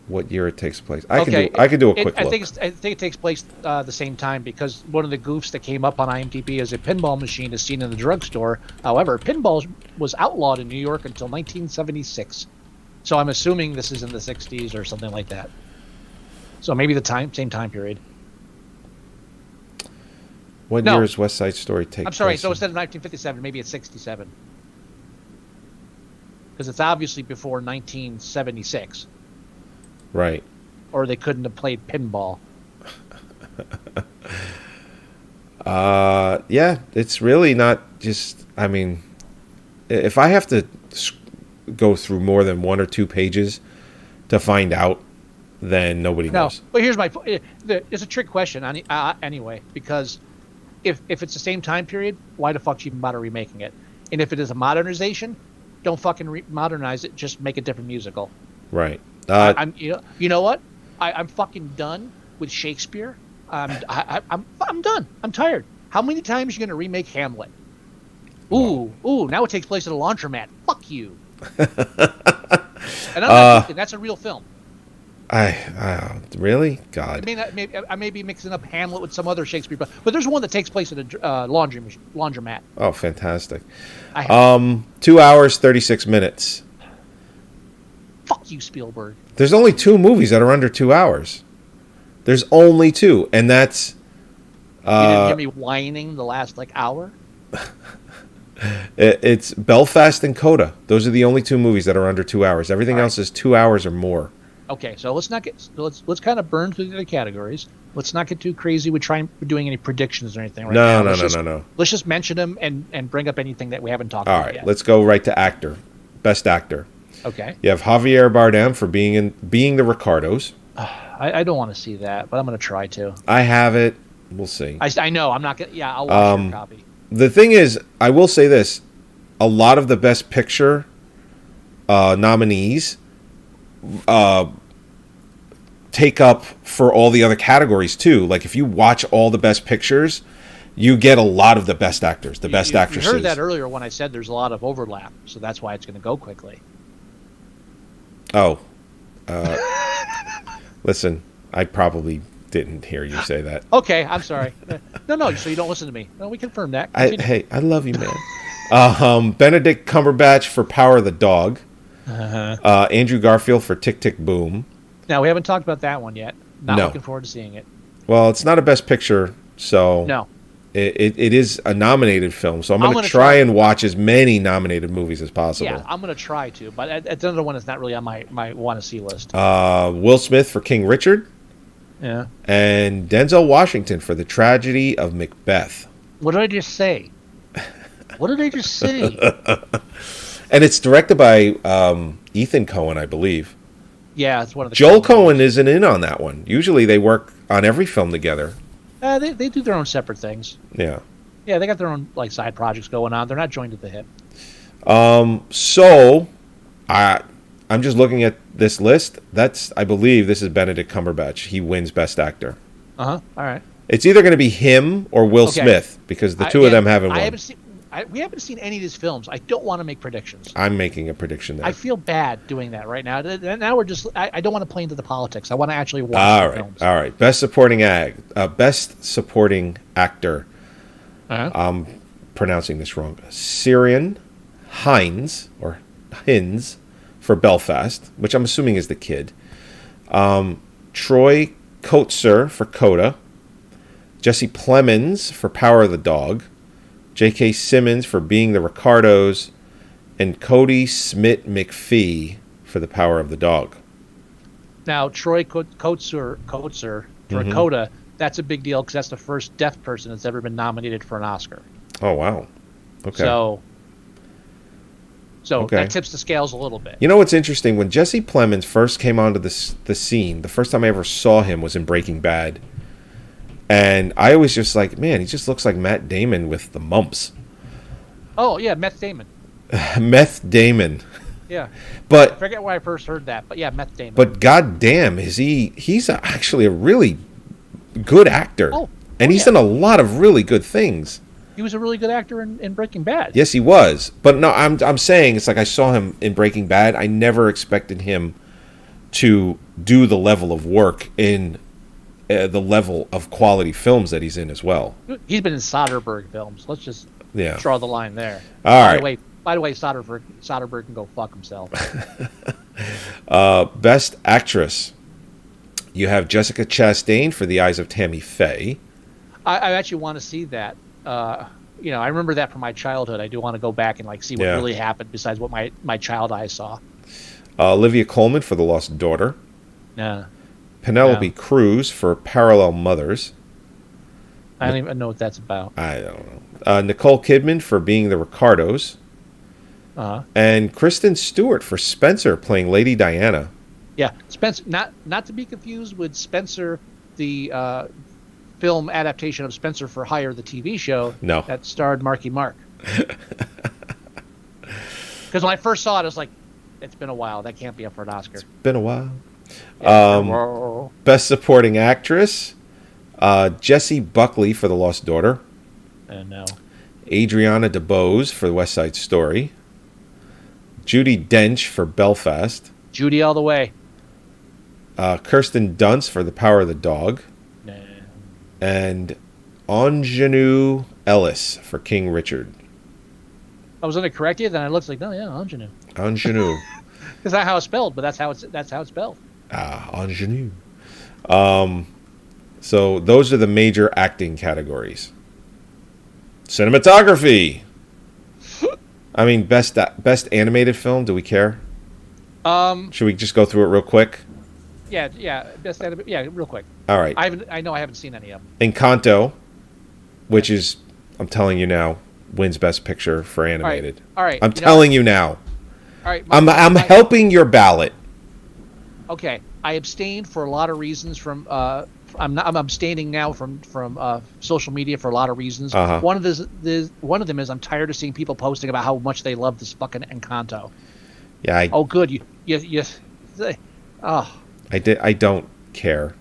what year it takes place. I can do a quick look. I think it takes place the same time because one of the goofs that came up on IMDb as a pinball machine is seen in the drugstore. However, pinball was outlawed in New York until 1976. So I'm assuming this is in the 60s or something like that. So maybe same time period. What year is West Side Story take place? I'm sorry, so instead of 1957, maybe it's 67. Because it's obviously before 1976. Right. Or they couldn't have played pinball. Yeah, it's really not just, I mean, if I have to go through more than one or two pages to find out, then nobody knows. But here's my point. It's a trick question anyway, because if it's the same time period, why the fuck even bother remaking it? And if it is a modernization, don't fucking modernize it. Just make a different musical. Right. You know what? I'm fucking done with Shakespeare. I'm done. I'm tired. How many times are you gonna remake Hamlet? Ooh. Now it takes place at a laundromat. Fuck you. And I'm not joking, that's a real film. Really? God. I may be mixing up Hamlet with some other Shakespeare, but there's one that takes place at a laundromat. Oh, fantastic. 2 hours, 36 minutes. Fuck you, Spielberg. There's only 2 movies that are under 2 hours. There's only 2, and that's... you didn't hear me whining the last, hour? It's Belfast and Coda. Those are the only 2 movies that are under 2 hours. Everything else is 2 hours or more. Okay, so let's kind of burn through the categories. Let's not get too crazy with doing any predictions or anything right now. No. Let's just mention them and bring up anything that we haven't talked about yet. All right, let's go right to actor. Best actor. Okay. You have Javier Bardem for being the Ricardos. I don't want to see that, but I'm going to try to. I have it. We'll see. I know. I'm not going to... Yeah, I'll watch your copy. The thing is, I will say this. A lot of the Best Picture nominees take up for all the other categories, too. Like, if you watch all the Best Pictures, you get a lot of the best actors, the best actresses. You heard that earlier when I said there's a lot of overlap, so that's why it's going to go quickly. Oh. Listen, I probably didn't hear you say that. Okay, I'm sorry. No, so you don't listen to me. No, we confirmed that. Hey, I love you, man. Benedict Cumberbatch for Power of the Dog. Andrew Garfield for Tick, Tick, Boom. Now, we haven't talked about that one yet. Not No. looking forward to seeing it. Well, it's not a Best Picture, so No. it is a nominated film. So I'm going to try and watch as many nominated movies as possible. Yeah, I'm going to try to, but it's another one that's not really on my want-to-see list. Will Smith for King Richard. Yeah. And Denzel Washington for The Tragedy of Macbeth. What did I just say? And it's directed by Ethan Coen, I believe. Yeah, it's one of the... Joel Coen isn't in on that one. Usually they work on every film together. They do their own separate things. Yeah. Yeah, they got their own like side projects going on. They're not joined at the hip. So, I'm just looking at this list. I believe this is Benedict Cumberbatch. He wins Best Actor. All right. It's either going to be him or Will Smith, because the two of them haven't won. We haven't seen any of these films. I don't want to make predictions. I'm making a prediction there. I feel bad doing that right now. Now we're just... I don't want to play into the politics. I want to actually watch the films. All right. Best Supporting Actor. I'm pronouncing this wrong. Ciarán Hinds for Belfast, which I'm assuming is the kid. Troy Kotsur for Coda. Jesse Plemons for Power of the Dog. J.K. Simmons for Being the Ricardos. And Cody Smith McPhee for The Power of the Dog. Now, Troy Kotsur for Coda, that's a big deal because that's the first deaf person that's ever been nominated for an Oscar. Oh, wow. Okay. So that tips the scales a little bit. You know what's interesting? When Jesse Plemons first came onto the scene, the first time I ever saw him was in Breaking Bad. And I was just like, man, he just looks like Matt Damon with the mumps. Oh, yeah, Meth Damon. Meth Damon. Yeah. But I forget where I first heard that, but yeah, Meth Damon. But goddamn, he's actually a really good actor. And he's done a lot of really good things. He was a really good actor in Breaking Bad. Yes, he was. But no, I'm saying it's like I saw him in Breaking Bad. I never expected him to do the level of work in the level of quality films that he's in as well. He's been in Soderbergh films. Let's just draw the line there. All right. By the way, Soderbergh can go fuck himself. Best Actress. You have Jessica Chastain for The Eyes of Tammy Faye. I actually want to see that. I remember that from my childhood. I do want to go back and see what really happened besides what my child eyes saw. Olivia Colman for The Lost Daughter. Yeah. Penelope Cruz for Parallel Mothers. I don't even know what that's about. I don't know. Nicole Kidman for Being the Ricardos. And Kristen Stewart for Spencer playing Lady Diana. Yeah, Spencer. Not to be confused with Spencer, the film adaptation of Spencer for Hire, the TV show. No. That starred Marky Mark. Because when I first saw it, I was like, it's been a while. That can't be up for an Oscar. It's been a while. Best Supporting Actress. Jessie Buckley for The Lost Daughter. No. Adriana DeBose for West Side Story. Judi Dench for Belfast. Judy all the way. Kirsten Dunst for The Power of the Dog. No. And Ingenue Ellis for King Richard. I was going to correct you, then I looked like, no, yeah, Ingenue. Ingenue. That's not how it's spelled, but that's how it's spelled. Ingenue. So those are the major acting categories. Cinematography. I mean, best animated film. Do we care? Should we just go through it real quick? Yeah. Best animated. Yeah, real quick. All right. I know I haven't seen any of them. Encanto, which is, I'm telling you now, wins Best Picture for animated. All right. I'm telling you now. All right. I'm helping your ballot. Okay. I abstained for a lot of reasons from. I'm abstaining now from social media for a lot of reasons. One of them is I'm tired of seeing people posting about how much they love this fucking Encanto. Yeah. Good. You. Oh. I don't care.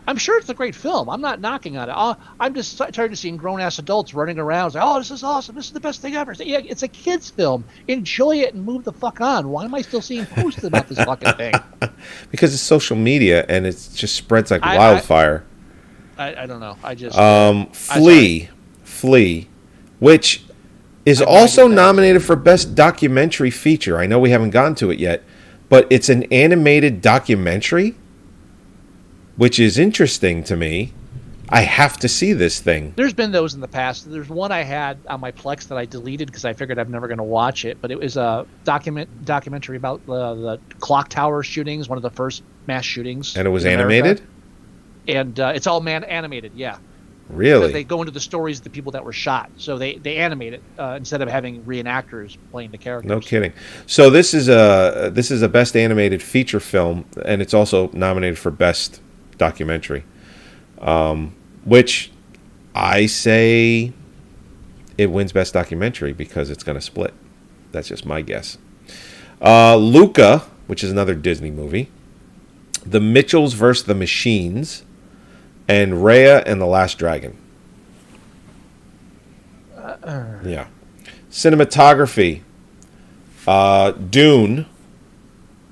I'm sure it's a great film. I'm not knocking on it. I'm just tired of seeing grown-ass adults running around saying, "Oh, this is awesome. This is the best thing ever." Yeah, it's a kid's film. Enjoy it and move the fuck on. Why am I still seeing posts about this fucking thing? Because it's social media and it just spreads like wildfire. I don't know. I just Flea, which is also nominated for Best Documentary Feature. I know we haven't gotten to it yet, but it's an animated documentary, which is interesting to me. I have to see this thing. There's been those in the past. There's one I had on my Plex that I deleted because I figured I'm never going to watch it. But it was a documentary about the clock tower shootings, one of the first mass shootings. And it was animated? And it's all animated, yeah. Really? They go into the stories of the people that were shot. So they animate it instead of having reenactors playing the characters. No kidding. So this is a Best Animated Feature Film, and it's also nominated for Best Documentary, which I say it wins Best Documentary because it's going to split. That's just my guess. Luca, which is another Disney movie, The Mitchells vs. the Machines, and Raya and the Last Dragon. Yeah. Cinematography, Dune,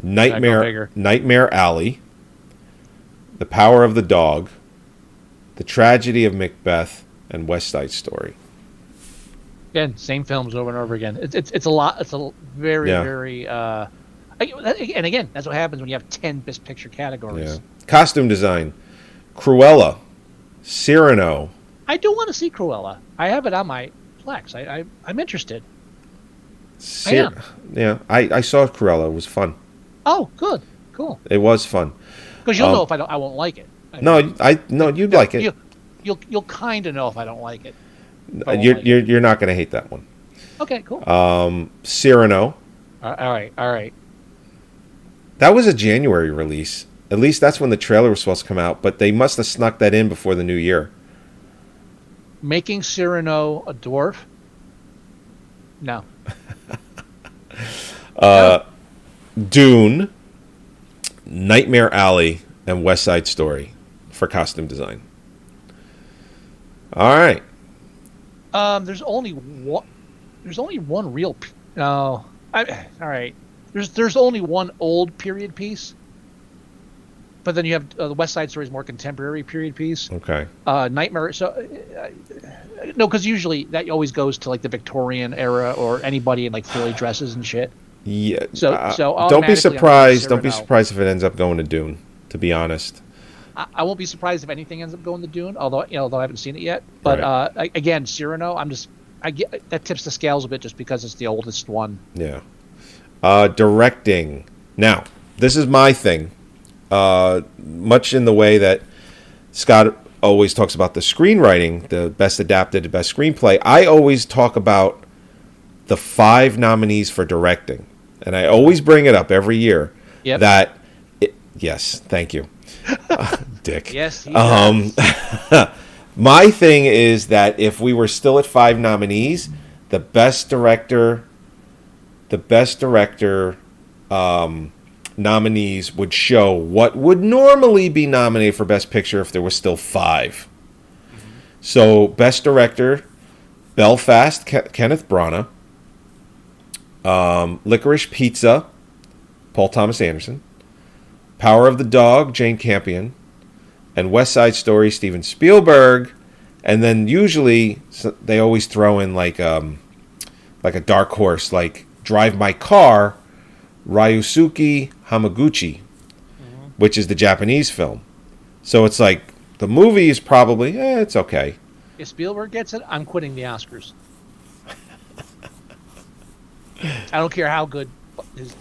Nightmare Alley, The Power of the Dog, The Tragedy of Macbeth, and West Side Story. Again, same films over and over again. It's a lot. It's a very. And again, that's what happens when you have 10 Best Picture categories. Yeah. Costume design, Cruella, Cyrano. I do want to see Cruella. I have it on my Plex. I'm interested. I am. Yeah, I saw Cruella. It was fun. Oh, good, cool. It was fun. Because you'll know if I won't like it. You'd like it. You'll kind of know if I don't like it. You're not going to hate that one. Okay, cool. Cyrano. All right. That was a January release. At least that's when the trailer was supposed to come out, but they must have snuck that in before the new year. Making Cyrano a dwarf? No. Dune, Nightmare Alley, and West Side Story for costume design. All right. There's only one real. All right. There's only one old period piece. But then you have the West Side Story is more contemporary period piece. Okay. Nightmare. So no, because usually that always goes to like the Victorian era or anybody in like frilly dresses and shit. Yeah. So don't be surprised. Don't be surprised if it ends up going to Dune. To be honest. I won't be surprised if anything ends up going to Dune. Although I haven't seen it yet. But right. Again, Cyrano. I get that tips the scales a bit just because it's the oldest one. Yeah. Directing. Now, this is my thing. Much in the way that Scott always talks about the screenwriting, the best adapted, the best screenplay, I always talk about the 5 nominees for directing. And I always bring it up every year. Yep. Yes, thank you. Dick. Yes, he does. My thing is that if we were still at 5 nominees, the best director nominees would show what would normally be nominated for Best Picture if there was still 5. Mm-hmm. So, Best Director, Belfast, Kenneth Branagh, Licorice Pizza, Paul Thomas Anderson, Power of the Dog, Jane Campion, and West Side Story, Steven Spielberg, and then usually they always throw in like a dark horse, like Drive My Car, Ryusuke Hamaguchi, which is the Japanese film. So it's like the movie is probably it's okay. If Spielberg gets it, I'm quitting the Oscars. I don't care how good his.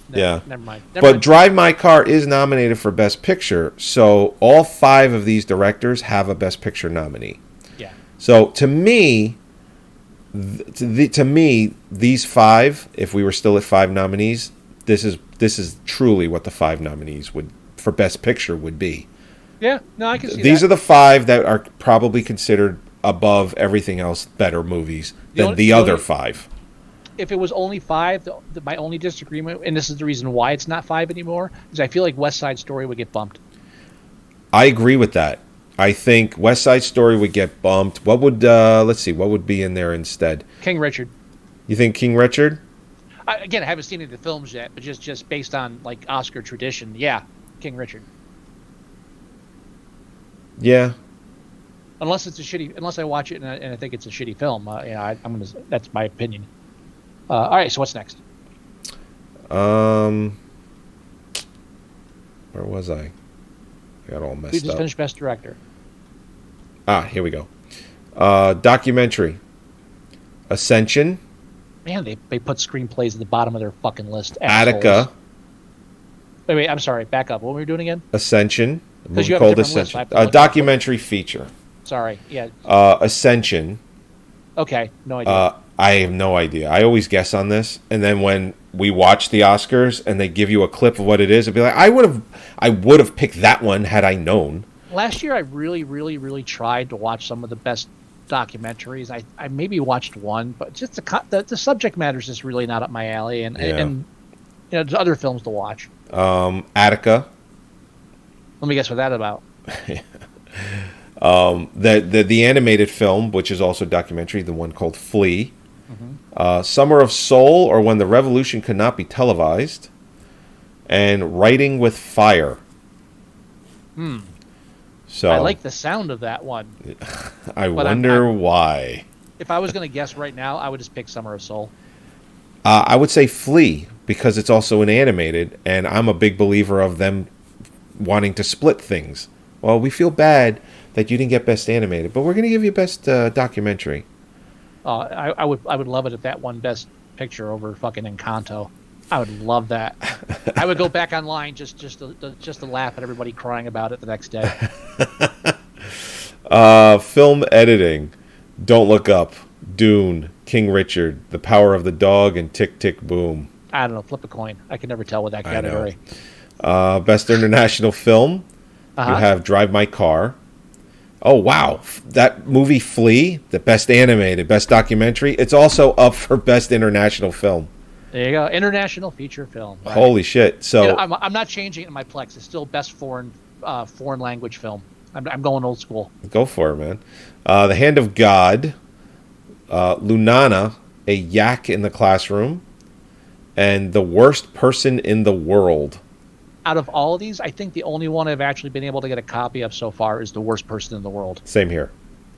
Never mind. Drive My Car is nominated for Best Picture, so all 5 of these directors have a Best Picture nominee. Yeah. So to me, these 5, if we were still at 5 nominees, this is truly what the 5 nominees would for Best Picture would be. Yeah, no, I can see These are the 5 that are probably considered above everything else better movies than the other 5. If it was only 5, my only disagreement, and this is the reason why it's not 5 anymore, is I feel like West Side Story would get bumped. I agree with that. I think West Side Story would get bumped. What would let's see, what would be in there instead? King Richard. You think King Richard? Again, I haven't seen any of the films yet, but just based on like Oscar tradition, yeah, King Richard. Yeah. Unless I watch it and I think it's a shitty film, that's my opinion. All right, so what's next? Where was I? I got all messed We just up. finished Best Director. Here we go. Documentary. Ascension. Man, they put screenplays at the bottom of their fucking list. Attica. Wait, I'm sorry. Back up. What were we doing again? Ascension. A movie you have a called different list, Ascension. I have to look Documentary feature. Sorry. Yeah. Ascension. Okay. No idea. I have no idea. I always guess on this, and then when we watch the Oscars and they give you a clip of what it is, I'd be like, I would have picked that one had I known. Last year, I really, really, really tried to watch some of the best documentaries. I maybe watched one, but just the subject matter is just really not up my alley, and there's other films to watch. Attica. Let me guess what that's about. The animated film, which is also a documentary, the one called Flea. Summer of Soul, or When the Revolution Could Not Be Televised, and Writing with Fire. So I like the sound of that one. I wonder why. If I was going to guess right now, I would just pick Summer of Soul. I would say Flea, because it's also an animated, and I'm a big believer of them wanting to split things. Well, we feel bad that you didn't get Best Animated, but we're going to give you Best Documentary. I would love it if that won Best Picture over fucking Encanto. I would love that. I would go back online just to laugh at everybody crying about it the next day. Film editing. Don't Look Up, Dune, King Richard, The Power of the Dog, and Tick, Tick, Boom. I don't know. Flip a coin. I can never tell with that category. Best international film. You have Drive My Car. Oh, wow. That movie Flea, the best animated, best documentary, it's also up for best international film. There you go. International feature film. Right. Holy shit. So I'm not changing it in my Plex. It's still best foreign language film. I'm going old school. Go for it, man. The Hand of God, Lunana, A Yak in the Classroom, and The Worst Person in the World. Out of all of these, I think the only one I've actually been able to get a copy of so far is The Worst Person in the World. Same here.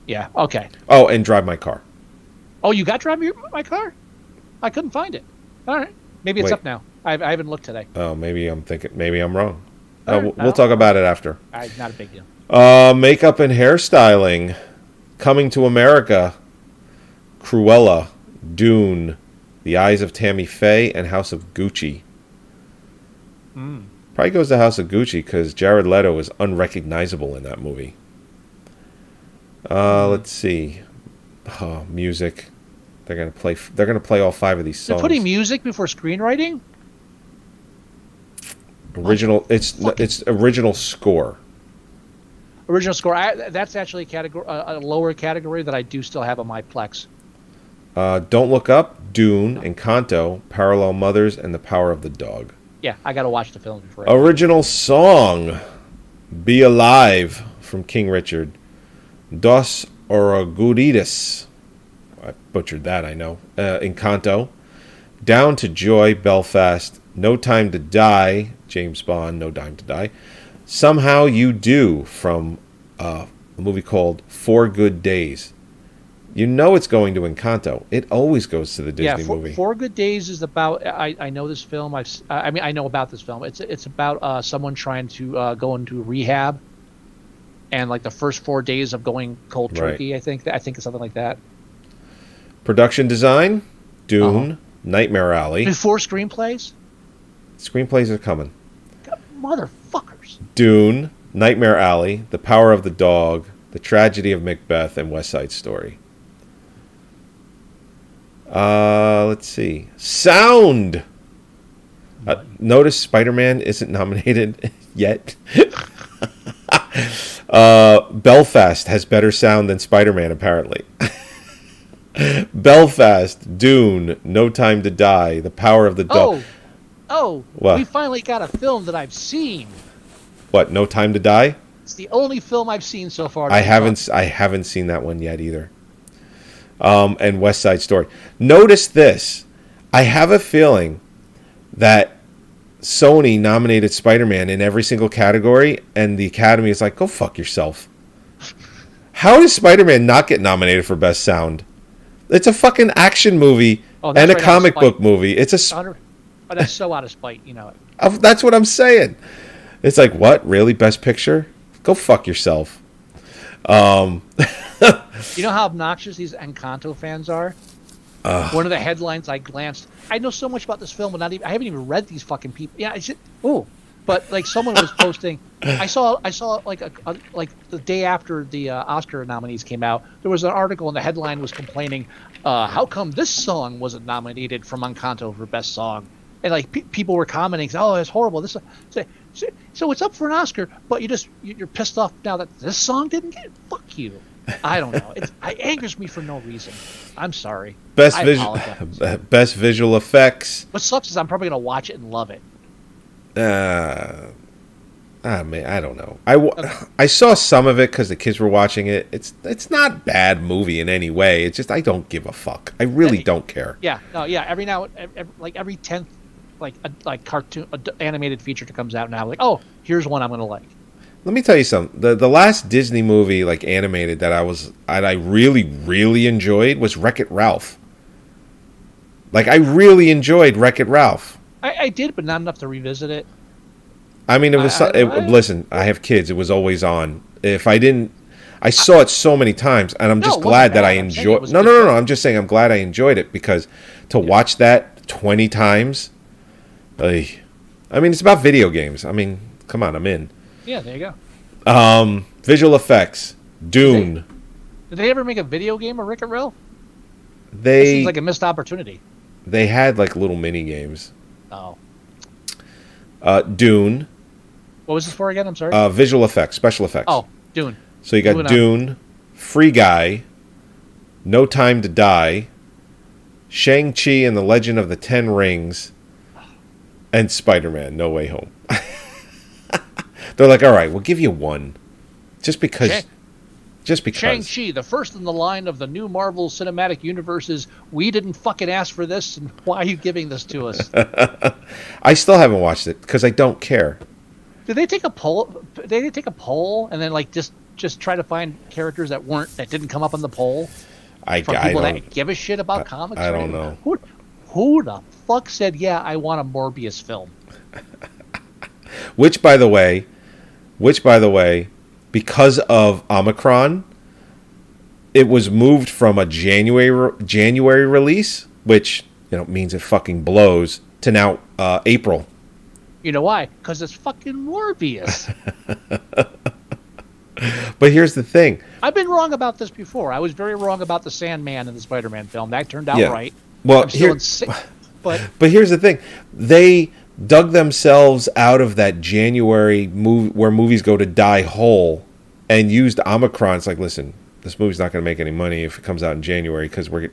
Yeah, okay. Oh, and Drive My Car. Oh, you got Drive My Car? I couldn't find it. All right. Maybe it's up now. I haven't looked today. Oh, maybe I'm wrong. Right, we'll talk about it after. Not a big deal. Makeup and hairstyling. Coming to America. Cruella. Dune. The Eyes of Tammy Faye, and House of Gucci. Probably goes to House of Gucci because Jared Leto is unrecognizable in that movie. Let's see. Oh, music. They're gonna play all 5 of these songs. They're putting music before screenwriting? Original. It's original score. Original score. That's actually a category, a lower category that I do still have on my Plex. Don't Look Up, Dune, Encanto, Parallel Mothers, and The Power of the Dog. Yeah, I got to watch the film before. Original song, Be Alive from King Richard. Dos Oruguitas. I butchered that, I know. Encanto. Down to Joy, Belfast. No Time to Die, James Bond, No Time to Die. Somehow You Do from a movie called 4 Good Days. You know it's going to Encanto. It always goes to the Disney movie. 4 Good Days is about. I know this film. I know about this film. It's about someone trying to go into rehab, and like the first 4 days of going cold turkey. Right. I think it's something like that. Production design, Dune, Nightmare Alley. Before screenplays. Screenplays are coming. God, motherfuckers. Dune, Nightmare Alley, The Power of the Dog, The Tragedy of Macbeth, and West Side Story. Let's see. Sound. Notice Spider-Man isn't nominated yet. Belfast has better sound than Spider-Man, apparently. Belfast, Dune, No Time to Die, The Power of the Dog. Oh, what? We finally got a film that I've seen. What, No Time to Die? It's the only film I've seen so far. I haven't seen that one yet either. And West Side Story. Notice this. I have a feeling that Sony nominated Spider-Man in every single category, and the Academy is like, go fuck yourself. How does Spider-Man not get nominated for Best Sound? It's a fucking action movie and a comic book movie. It's a... But that's so out of spite, you know it. That's what I'm saying. It's like, what? Really? Best Picture? Go fuck yourself. You know how obnoxious these Encanto fans are? One of the headlines I glanced. I know so much about this film, but I haven't even read these fucking people. Yeah, but like someone was posting. I saw like like the day after the Oscar nominees came out, there was an article and the headline was complaining, how come this song wasn't nominated from Encanto for Best Song? And like people were commenting, oh, it's horrible. This so it's up for an Oscar, but you're pissed off now that this song didn't get it. Fuck you. I don't know. It angers me for no reason. I'm sorry. Best visual effects. What sucks is I'm probably gonna watch it and love it. Man, I don't know. I saw some of it because the kids were watching it. It's not a bad movie in any way. It's just I don't give a fuck. I really don't care. Yeah, no, yeah. Every 10th like cartoon animated feature that comes out now, like, oh, here's one I'm gonna like. Let me tell you something. The last Disney movie like animated that I really enjoyed was Wreck-It Ralph. Like I really enjoyed Wreck-It Ralph. I did, but not enough to revisit it. I mean, listen, I have kids. It was always on. If I didn't, I saw it so many times, and I'm just glad that I enjoyed. No. I'm just saying I'm glad I enjoyed it because to watch that 20 times. I mean, it's about video games. I mean, come on, I'm in. Yeah, there you go. Visual effects. Dune. Did they ever make a video game of Wreck-It Ralph? This seems like a missed opportunity. They had like little mini games. Oh. Dune. What was this for again? I'm sorry. Visual effects, special effects. Oh, Dune. So you got Dune, Free Guy, No Time to Die, Shang-Chi and the Legend of the Ten Rings, and Spider-Man: No Way Home. They're like, all right, we'll give you one, just because. Shang-Chi, the first in the line of the new Marvel Cinematic Universes. We didn't fucking ask for this, and why are you giving this to us? I still haven't watched it because I don't care. Did they take a poll? And then like just try to find characters that didn't come up on the poll? From people that give a shit about comics. I don't know. Who the fuck said, yeah, I want a Morbius film? Which by the way, because of Omicron, it was moved from a January release, which means it fucking blows, to now April. You know why? Because it's fucking Morbius. But here's the thing. I've been wrong about this before. I was very wrong about the Sandman in the Spider-Man film. That turned out right. Well, but here's the thing. They dug themselves out of that January movie where movies go to die hole and used Omicron. It's like, listen, this movie's not going to make any money if it comes out in January because we're,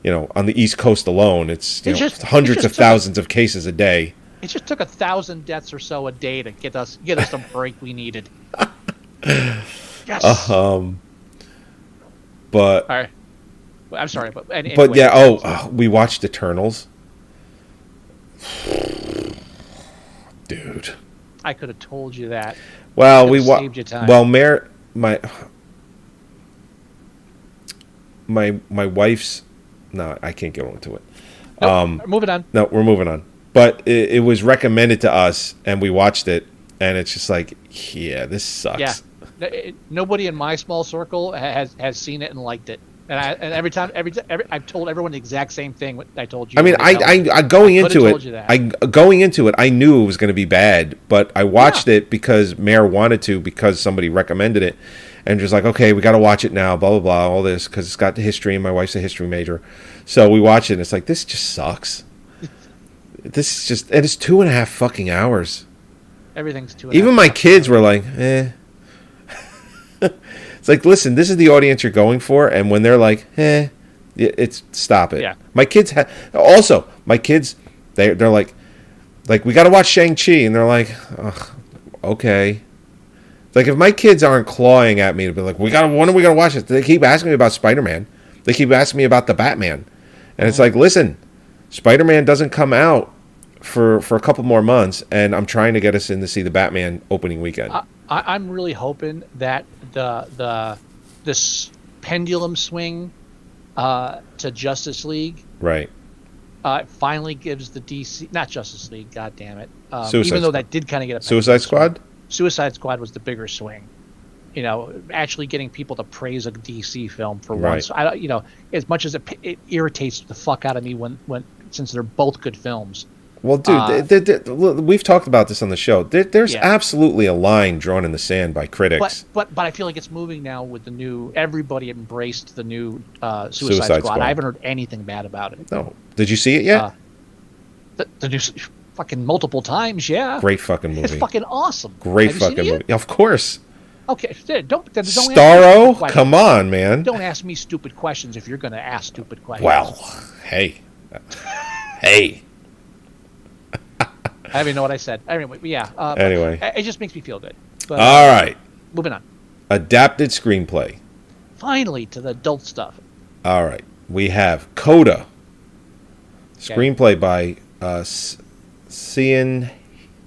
on the East Coast alone, it's hundreds of thousands of cases a day. It just took 1,000 deaths or so a day to get us the break we needed. Yes. But all right. I'm sorry, but anyway, but yeah. We watched Eternals. Dude, I could have told you that. Well, saved you time. Well, my wife's. No, I can't go into it. Nope, moving on. No, we're moving on. But it was recommended to us, and we watched it, and it's just like, yeah, this sucks. Yeah, nobody in my small circle has seen it and liked it. And every time I've told everyone the exact same thing I told you. I mean, going into it, I knew it was going to be bad, but I watched it because Mare wanted to, because somebody recommended it, and just like, okay, we got to watch it now, blah blah blah, all this because it's got the history, and my wife's a history major, so we watch it, and it's like, this just sucks. This is just, and it's 2.5 fucking hours. Everything's 2.5. Even my kids were like, eh. It's like, listen, this is the audience you're going for, and when they're like, it's stop it. Yeah. My kids they're like we got to watch Shang-Chi, and they're like, ugh, okay. It's Like, if my kids aren't clawing at me to be like, when are we gonna watch this? They keep asking me about Spider-Man. They keep asking me about the Batman, and it's like, listen, Spider-Man doesn't come out for a couple more months, and I'm trying to get us in to see the Batman opening weekend. I'm really hoping that this pendulum swing to Justice League, Right. finally gives the DC, not Justice League, god damn it, Suicide even though Squad. that did kind of get a Suicide Squad? Suicide Squad was the bigger swing. You know, actually getting people to praise a DC film for Right. once. As much as it irritates the fuck out of me when since they're both good films. Well, dude, we've talked about this on the show. There's absolutely a line drawn in the sand by critics. But I feel like it's moving now with the new. Everybody embraced the new Suicide Squad. I haven't heard anything bad about it. No, did you see it yet? The new fucking multiple times, yeah. Great fucking movie. It's fucking awesome. Great Have you fucking seen it movie. Of course. Okay, don't Starro, come on, man. Don't ask me stupid questions if you're going to ask stupid questions. Well, hey. Hey. I don't even know what I said. Anyway, yeah. Anyway. It just makes me feel good. But, all right. Moving on. Adapted screenplay. Finally, to the adult stuff. All right. We have Coda. Screenplay by Cian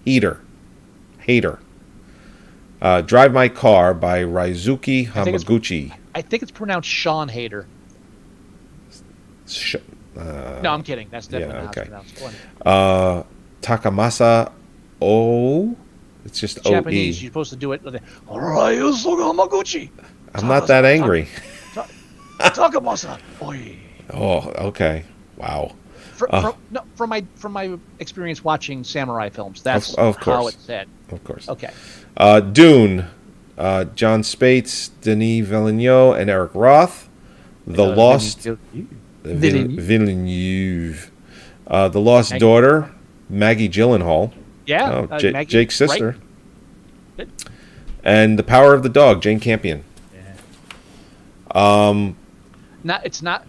Hater. Drive My Car by Raizuki Hamaguchi. I think it's pronounced Sean Hader. No, I'm kidding. That's definitely not how it's pronounced. Takamasa O. It's just O-E. Japanese. You're supposed to do it with Raizuki Hamaguchi. I'm not that angry. Takamasa. Oi. Oh, okay. Wow. From my experience watching samurai films, that's of course. how it's said. Of course. Okay. Dune, John Spates, Denis Villeneuve, and Eric Roth. The Lost Villeneuve. The Lost Daughter, Maggie Gyllenhaal. Yeah, Maggie, Jake's sister. Right. And The Power of the Dog, Jane Campion. Yeah. It's not.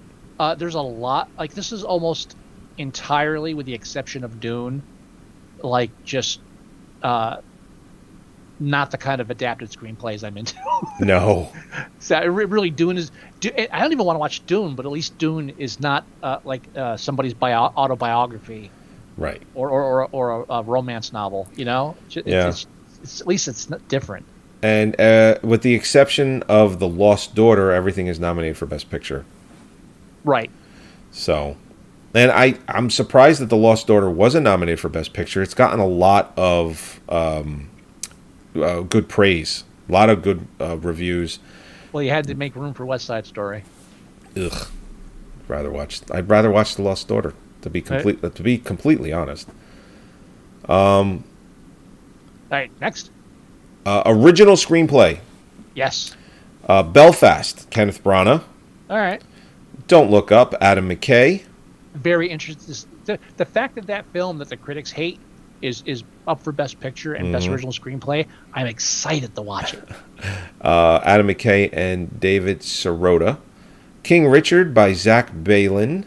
There's a lot. Like, this is almost entirely, with the exception of Dune, like, just not the kind of adapted screenplays I'm into. No. So really, Dune is. I don't even want to watch Dune, but at least Dune is not like somebody's autobiography, right? Or a romance novel. You know, it's at least it's not different. And with the exception of The Lost Daughter, everything is nominated for Best Picture. Right. So, and I'm surprised that The Lost Daughter wasn't nominated for Best Picture. It's gotten a lot of good praise, a lot of good reviews. Well, you had to make room for West Side Story. Ugh. I'd rather watch The Lost Daughter, to be completely honest. All right, next. Original screenplay. Yes. Belfast, Kenneth Branagh. All right. Don't Look Up, Adam McKay. Very interesting. The fact that film that the critics hate is up for Best Picture and Best Original Screenplay, I'm excited to watch it. Adam McKay and David Sirota. King Richard by Zach Balin.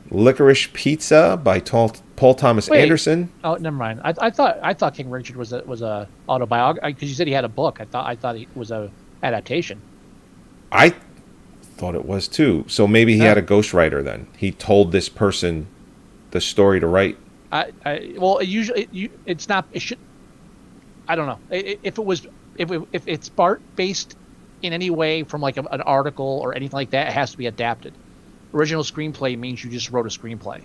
Licorice Pizza by Paul Thomas Anderson. Oh, never mind. I thought King Richard was a autobiography, because you said he had a book. I thought it was a adaptation. I thought it was too. So maybe he had a ghostwriter then. He told this person the story to write. Well, it's not. It should. I don't know. If it's based in any way from like an article or anything like that, it has to be adapted. Original screenplay means you just wrote a screenplay.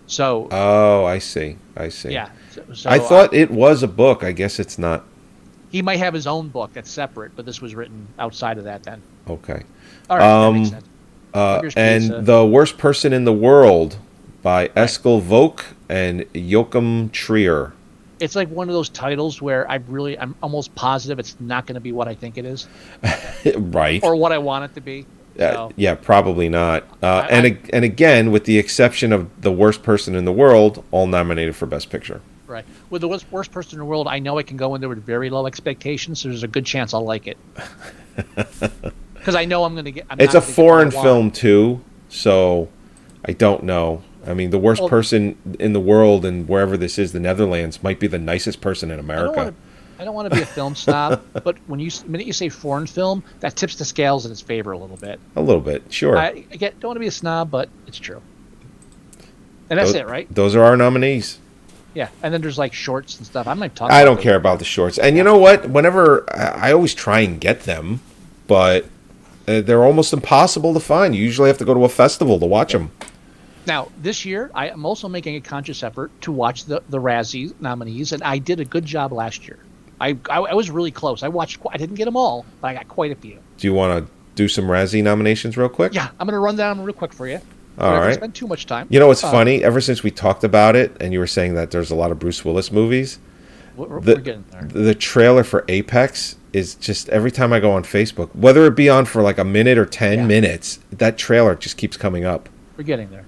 So. Oh, I see. Yeah. So I thought it was a book. I guess it's not. He might have his own book that's separate, but this was written outside of that then. Okay. All right, that makes sense. And The Worst Person in the World by Eskil Vogt and Joachim Trier. It's like one of those titles where I'm almost positive it's not going to be what I think it is. Right. Or what I want it to be. So. Yeah, probably not. And again, with the exception of The Worst Person in the World, all nominated for Best Picture. Right. With The Worst Person in the World, I know I can go in there with very low expectations, so there's a good chance I'll like it. Because I know I'm going to get... It's a foreign film, too, so I don't know. I mean, the worst person in the world, and wherever this is, the Netherlands, might be the nicest person in America. I don't want to be a film snob, but the minute you say foreign film, that tips the scales in its favor a little bit. A little bit, sure. I don't want to be a snob, but it's true. And that's it, right? Those are our nominees. Yeah, and then there's like shorts and stuff. I'm not talking. I don't care about the shorts. And you know what? Whenever I always try and get them, but they're almost impossible to find. You usually have to go to a festival to watch them. Now, this year, I am also making a conscious effort to watch the Razzie nominees, and I did a good job last year. I was really close. I didn't get them all, but I got quite a few. Do you want to do some Razzie nominations real quick? Yeah, I'm going to run down real quick for you. All right. Spend too much time. You know what's funny? Ever since we talked about it, and you were saying that there's a lot of Bruce Willis movies, we're getting there. The trailer for Apex is just, every time I go on Facebook, whether it be on for like a minute or 10 minutes, that trailer just keeps coming up. We're getting there.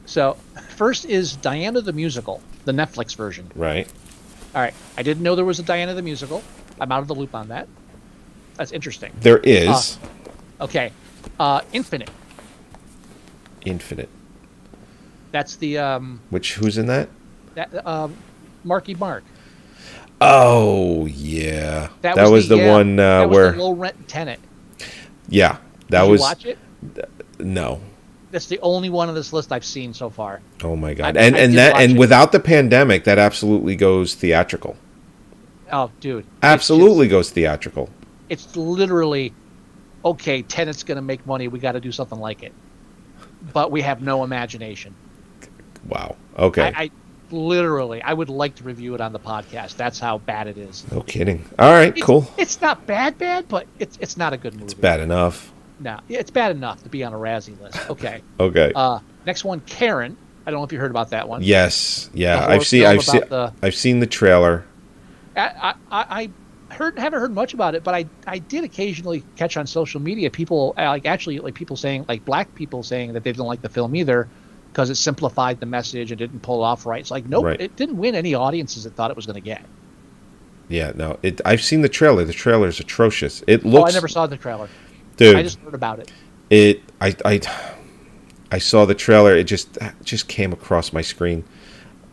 So, first is Diana the Musical, the Netflix version. Right. All right. I didn't know there was a Diana the Musical. I'm out of the loop on that. That's interesting. There is. Okay. Infinite. That's the Who's in that? Marky Mark. Oh yeah, that was the one that was where the low rent tenant. Yeah, Did you watch it? No. That's the only one on this list I've seen so far. Oh my god! And without the pandemic, that absolutely goes theatrical. Oh, dude! Absolutely goes theatrical. It's literally, okay, Tenet's going to make money. We got to do something like it. But we have no imagination. Wow. Okay. I literally, I would like to review it on the podcast. That's how bad it is. No kidding. All right, cool. It's not bad, but it's not a good movie. It's bad enough. No, it's bad enough to be on a Razzie list. Okay. Okay. Next one, Karen. I don't know if you heard about that one. Yes. Yeah. I've seen the trailer. I haven't heard much about it, but I did occasionally catch on social media people people saying, like black people saying that they didn't like the film either because it simplified the message and didn't pull it off right. It's like, nope, It didn't win any audiences it thought it was going to get. Yeah, no, I've seen the trailer. The trailer is atrocious. It looks. I never saw the trailer. Dude, I just heard about it. I saw the trailer. It just came across my screen,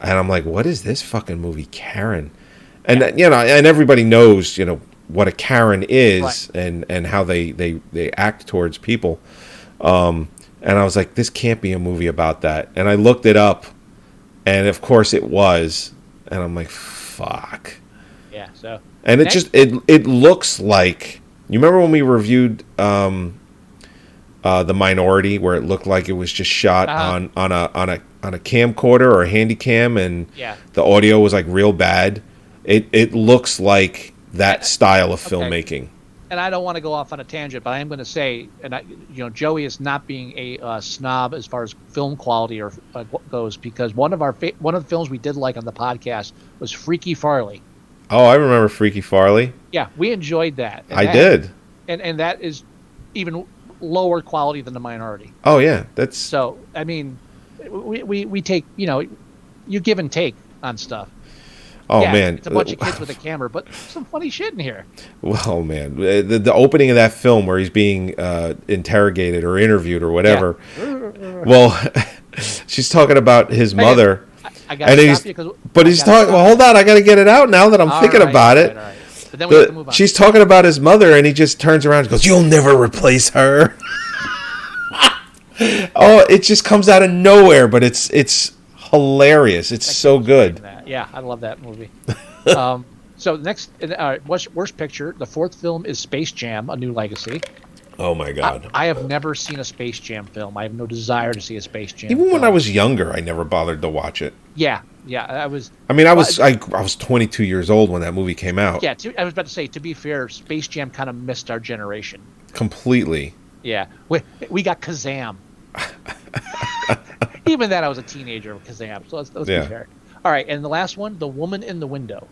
and I'm like, what is this fucking movie, Karen? And and everybody knows, what a Karen is, right, and how they act towards people. And I was like, this can't be a movie about that. And I looked it up, and of course it was. And I'm like, fuck. Yeah. So. And it looks like, you remember when we reviewed The Minority, where it looked like it was just shot on a camcorder or a handy cam, and the audio was like real bad. It looks like that style of filmmaking. And I don't want to go off on a tangent, but I am going to say, Joey is not being a snob as far as film quality or goes, because one of the films we did like on the podcast was Freaky Farley. Oh, I remember Freaky Farley. Yeah, we enjoyed that. I did. And that is even lower quality than The Minority. Oh yeah, that's so. I mean, we take you give and take on stuff. Oh man, it's a bunch of kids with a camera, but some funny shit in here. Well, man, the opening of that film where he's being interrogated or interviewed or whatever. Yeah. Well, she's talking about his mother. I gotta stop you but he's talking. Well, hold on, I got to get it out now that I'm thinking about it. All right. But then we have to move on. She's talking about his mother, and he just turns around and goes, "You'll never replace her." Oh, it just comes out of nowhere, but it's hilarious. It's so good. Yeah, I love that movie. So next, worst picture. The fourth film is Space Jam: A New Legacy. Oh my god! I have never seen a Space Jam film. I have no desire to see a Space Jam. Even when I was younger, I never bothered to watch it. Yeah, I was. I mean, I was 22 years old when that movie came out. Yeah, I was about to say. To be fair, Space Jam kind of missed our generation completely. Yeah, we got Kazam. Even then, I was a teenager with Kazam. So let's be fair. All right, and the last one, The Woman in the Window.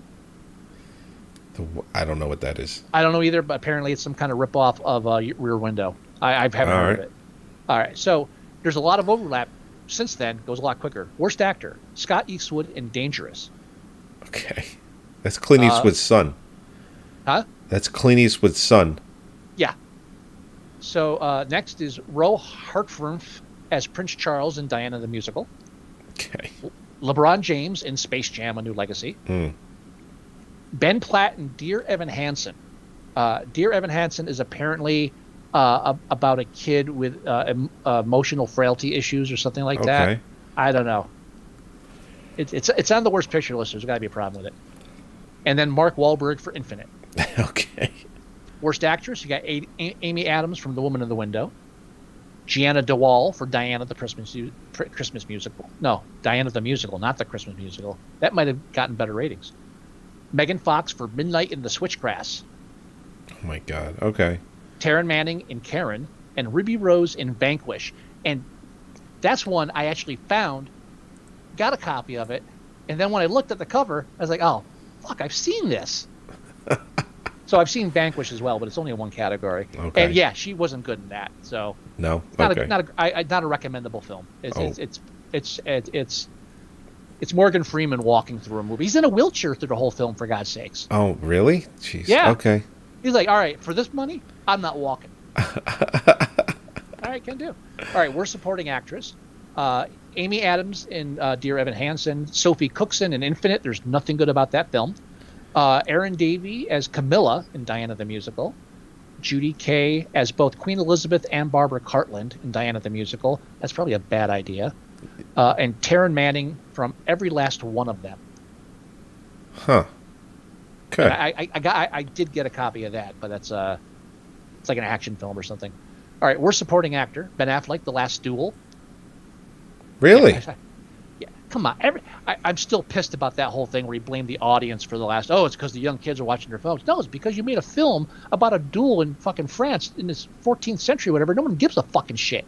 I don't know what that is. I don't know either, but apparently it's some kind of ripoff of Rear Window. I haven't heard of it. All right, so there's a lot of overlap. Since then, goes a lot quicker. Worst actor, Scott Eastwood in Dangerous. Okay. That's Clint Eastwood's son. Huh? That's Clint Eastwood's son. Yeah. So next is Ro Hartford as Prince Charles in Diana the Musical. Okay. LeBron James in Space Jam: A New Legacy. Ben Platt and Dear Evan Hansen. Dear Evan Hansen is apparently about a kid with emotional frailty issues or something like that. I don't know. It's on the worst picture list. There's got to be a problem with it. And then Mark Wahlberg for Infinite. Okay. Worst actress, you got Amy Adams from The Woman in the Window. Gianna DeWall for Diana the Christmas Musical. No, Diana the Musical, not the Christmas Musical. That might have gotten better ratings. Megan Fox for Midnight in the Switchgrass. Oh my God. Okay. Taryn Manning in Karen, and Ruby Rose in Vanquish. And that's one I actually found, got a copy of it, and then when I looked at the cover, I was like, oh, fuck, I've seen this. So I've seen Vanquish as well, but it's only in one category. Okay. And yeah, she wasn't good in that. So no, not a recommendable film. It's Morgan Freeman walking through a movie. He's in a wheelchair through the whole film, for God's sakes. Oh, really? Jeez. Yeah. Okay. He's like, all right, for this money, I'm not walking. All right, can do. All right, we're supporting actress. Amy Adams in Dear Evan Hansen. Sophie Cookson in Infinite. There's nothing good about that film. Erin Davey as Camilla in Diana the Musical. Judy Kay as both Queen Elizabeth and Barbara Cartland in Diana the Musical. That's probably a bad idea. And Taryn Manning from every last one of them. Huh. Okay. I did get a copy of that, but that's it's like an action film or something. All right, we're supporting actor Ben Affleck, The Last Duel. Really? Yeah, come on. I'm still pissed about that whole thing where he blamed the audience for the last. Oh, it's because the young kids are watching their phones. No, it's because you made a film about a duel in fucking France in this 14th century, or whatever. No one gives a fucking shit.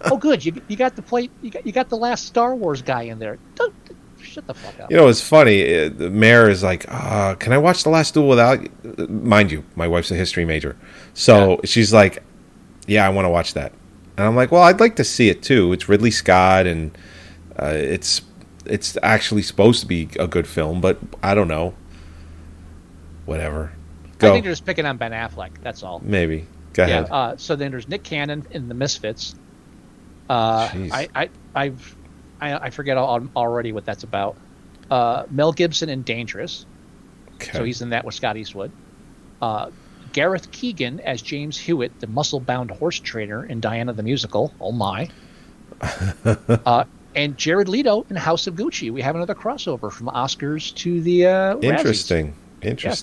Oh, good. You got the plate. You got the last Star Wars guy in there. Don't shut the fuck up. You know, it's funny. The mayor is like, "Can I watch The Last Duel without?" Mind you, my wife's a history major, so she's like, "Yeah, I want to watch that." And I'm like, well, I'd like to see it too. It's Ridley Scott, and it's actually supposed to be a good film, but I don't know. Whatever. Go. I think they're just picking on Ben Affleck. That's all. Maybe. Go ahead. Yeah. So then there's Nick Cannon in The Misfits. Jeez. I forget already what that's about. Mel Gibson in Dangerous. Okay. So he's in that with Scott Eastwood. Gareth Keegan as James Hewitt, the muscle-bound horse trainer in Diana the Musical. Oh, my. And Jared Leto in House of Gucci. We have another crossover from Oscars to the Razzies. Interesting. Yes,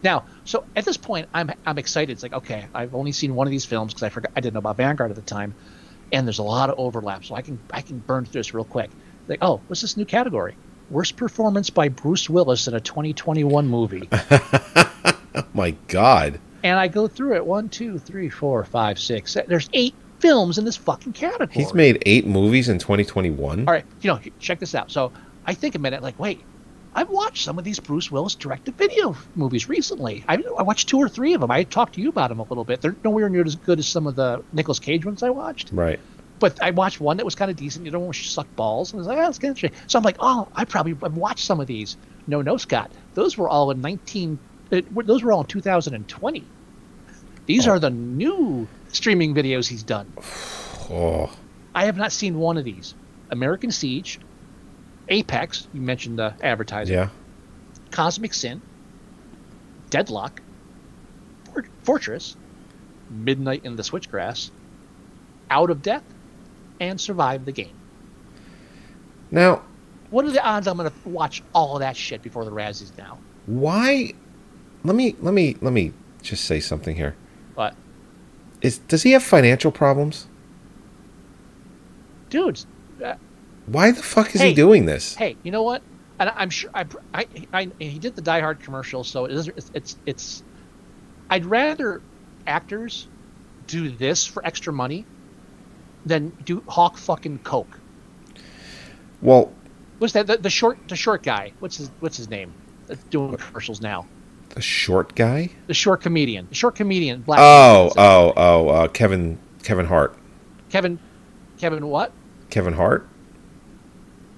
now, so at this point, I'm excited. It's like, okay, I've only seen one of these films because I didn't know about Vanguard at the time, and there's a lot of overlap, so I can burn through this real quick. Like, oh, what's this new category? Worst performance by Bruce Willis in a 2021 movie. Oh my God. And I go through it. 1, 2, 3, 4, 5, 6. There's 8 films in this fucking category. He's made 8 movies in 2021. All right, check this out. So I think a minute, like, wait, I've watched some of these Bruce Willis direct-to-video movies recently. I watched 2 or 3 of them. I talked to you about them a little bit. They're nowhere near as good as some of the Nicolas Cage ones I watched. Right. But I watched one that was kind of decent. You don't want to suck balls. And I was like, oh, that's kind of interesting. So I'm like, oh, I've watched some of these. No, Scott. Those were all in 2020. These are the new streaming videos he's done. Oh. I have not seen one of these. American Siege, Apex, you mentioned the advertising. Yeah. Cosmic Sin, Deadlock, Fortress, Midnight in the Switchgrass, Out of Death, and Survive the Game. Now, what are the odds I'm going to watch all of that shit before the Razzies now? Why? Let me just say something here. What? Does he have financial problems? Dude. Why the fuck is he doing this? Hey, you know what? And I'm sure he did the Die Hard commercial, so it's. I'd rather actors do this for extra money than do hawk fucking coke. Well, what's that? The short guy. What's his name? That's doing commercials now. The short guy. The short comedian. Black. Kevin Hart. Kevin what? Kevin Hart.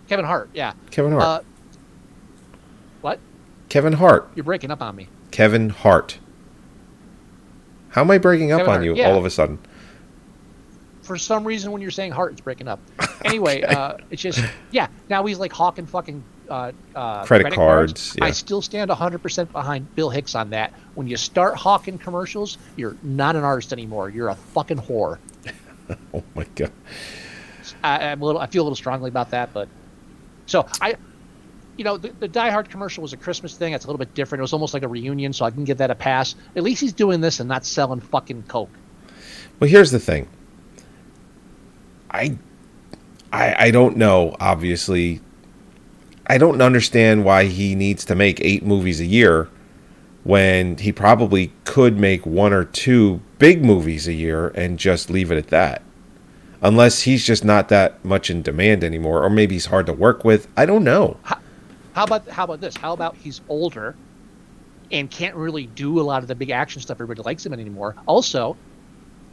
Kevin Hart. Yeah. Kevin Hart. What? Kevin Hart. You're breaking up on me. Kevin Hart. How am I breaking up Kevin on Hart, you yeah. all of a sudden? For some reason, when you're saying Hart, it's breaking up. Anyway, it's just, yeah, now he's like hawking fucking credit cards. Yeah. I still stand 100% behind Bill Hicks on that. When you start hawking commercials, you're not an artist anymore. You're a fucking whore. Oh my god. I feel a little strongly about that, but so the Die Hard commercial was a Christmas thing. It's a little bit different. It was almost like a reunion, so I can give that a pass. At least he's doing this and not selling fucking Coke. Well, here's the thing. I don't know, obviously. I don't understand why he needs to make 8 movies a year when he probably could make 1 or 2 big movies a year and just leave it at that. Unless he's just not that much in demand anymore, or maybe he's hard to work with. I don't know. How about this? How about he's older and can't really do a lot of the big action stuff everybody likes him anymore? Also,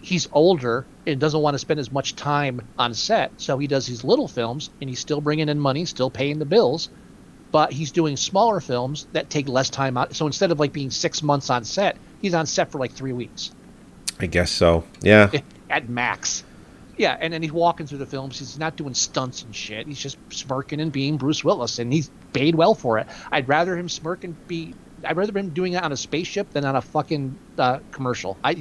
he's older and doesn't want to spend as much time on set, so he does these little films and he's still bringing in money, still paying the bills, but he's doing smaller films that take less time out. So instead of like being 6 months on set, he's on set for like 3 weeks. I guess so. Yeah. At max. Yeah, and then he's walking through the films. He's not doing stunts and shit. He's just smirking and being Bruce Willis, and he's paid well for it. I'd rather him smirk and I'd rather him doing it on a spaceship than on a fucking commercial. And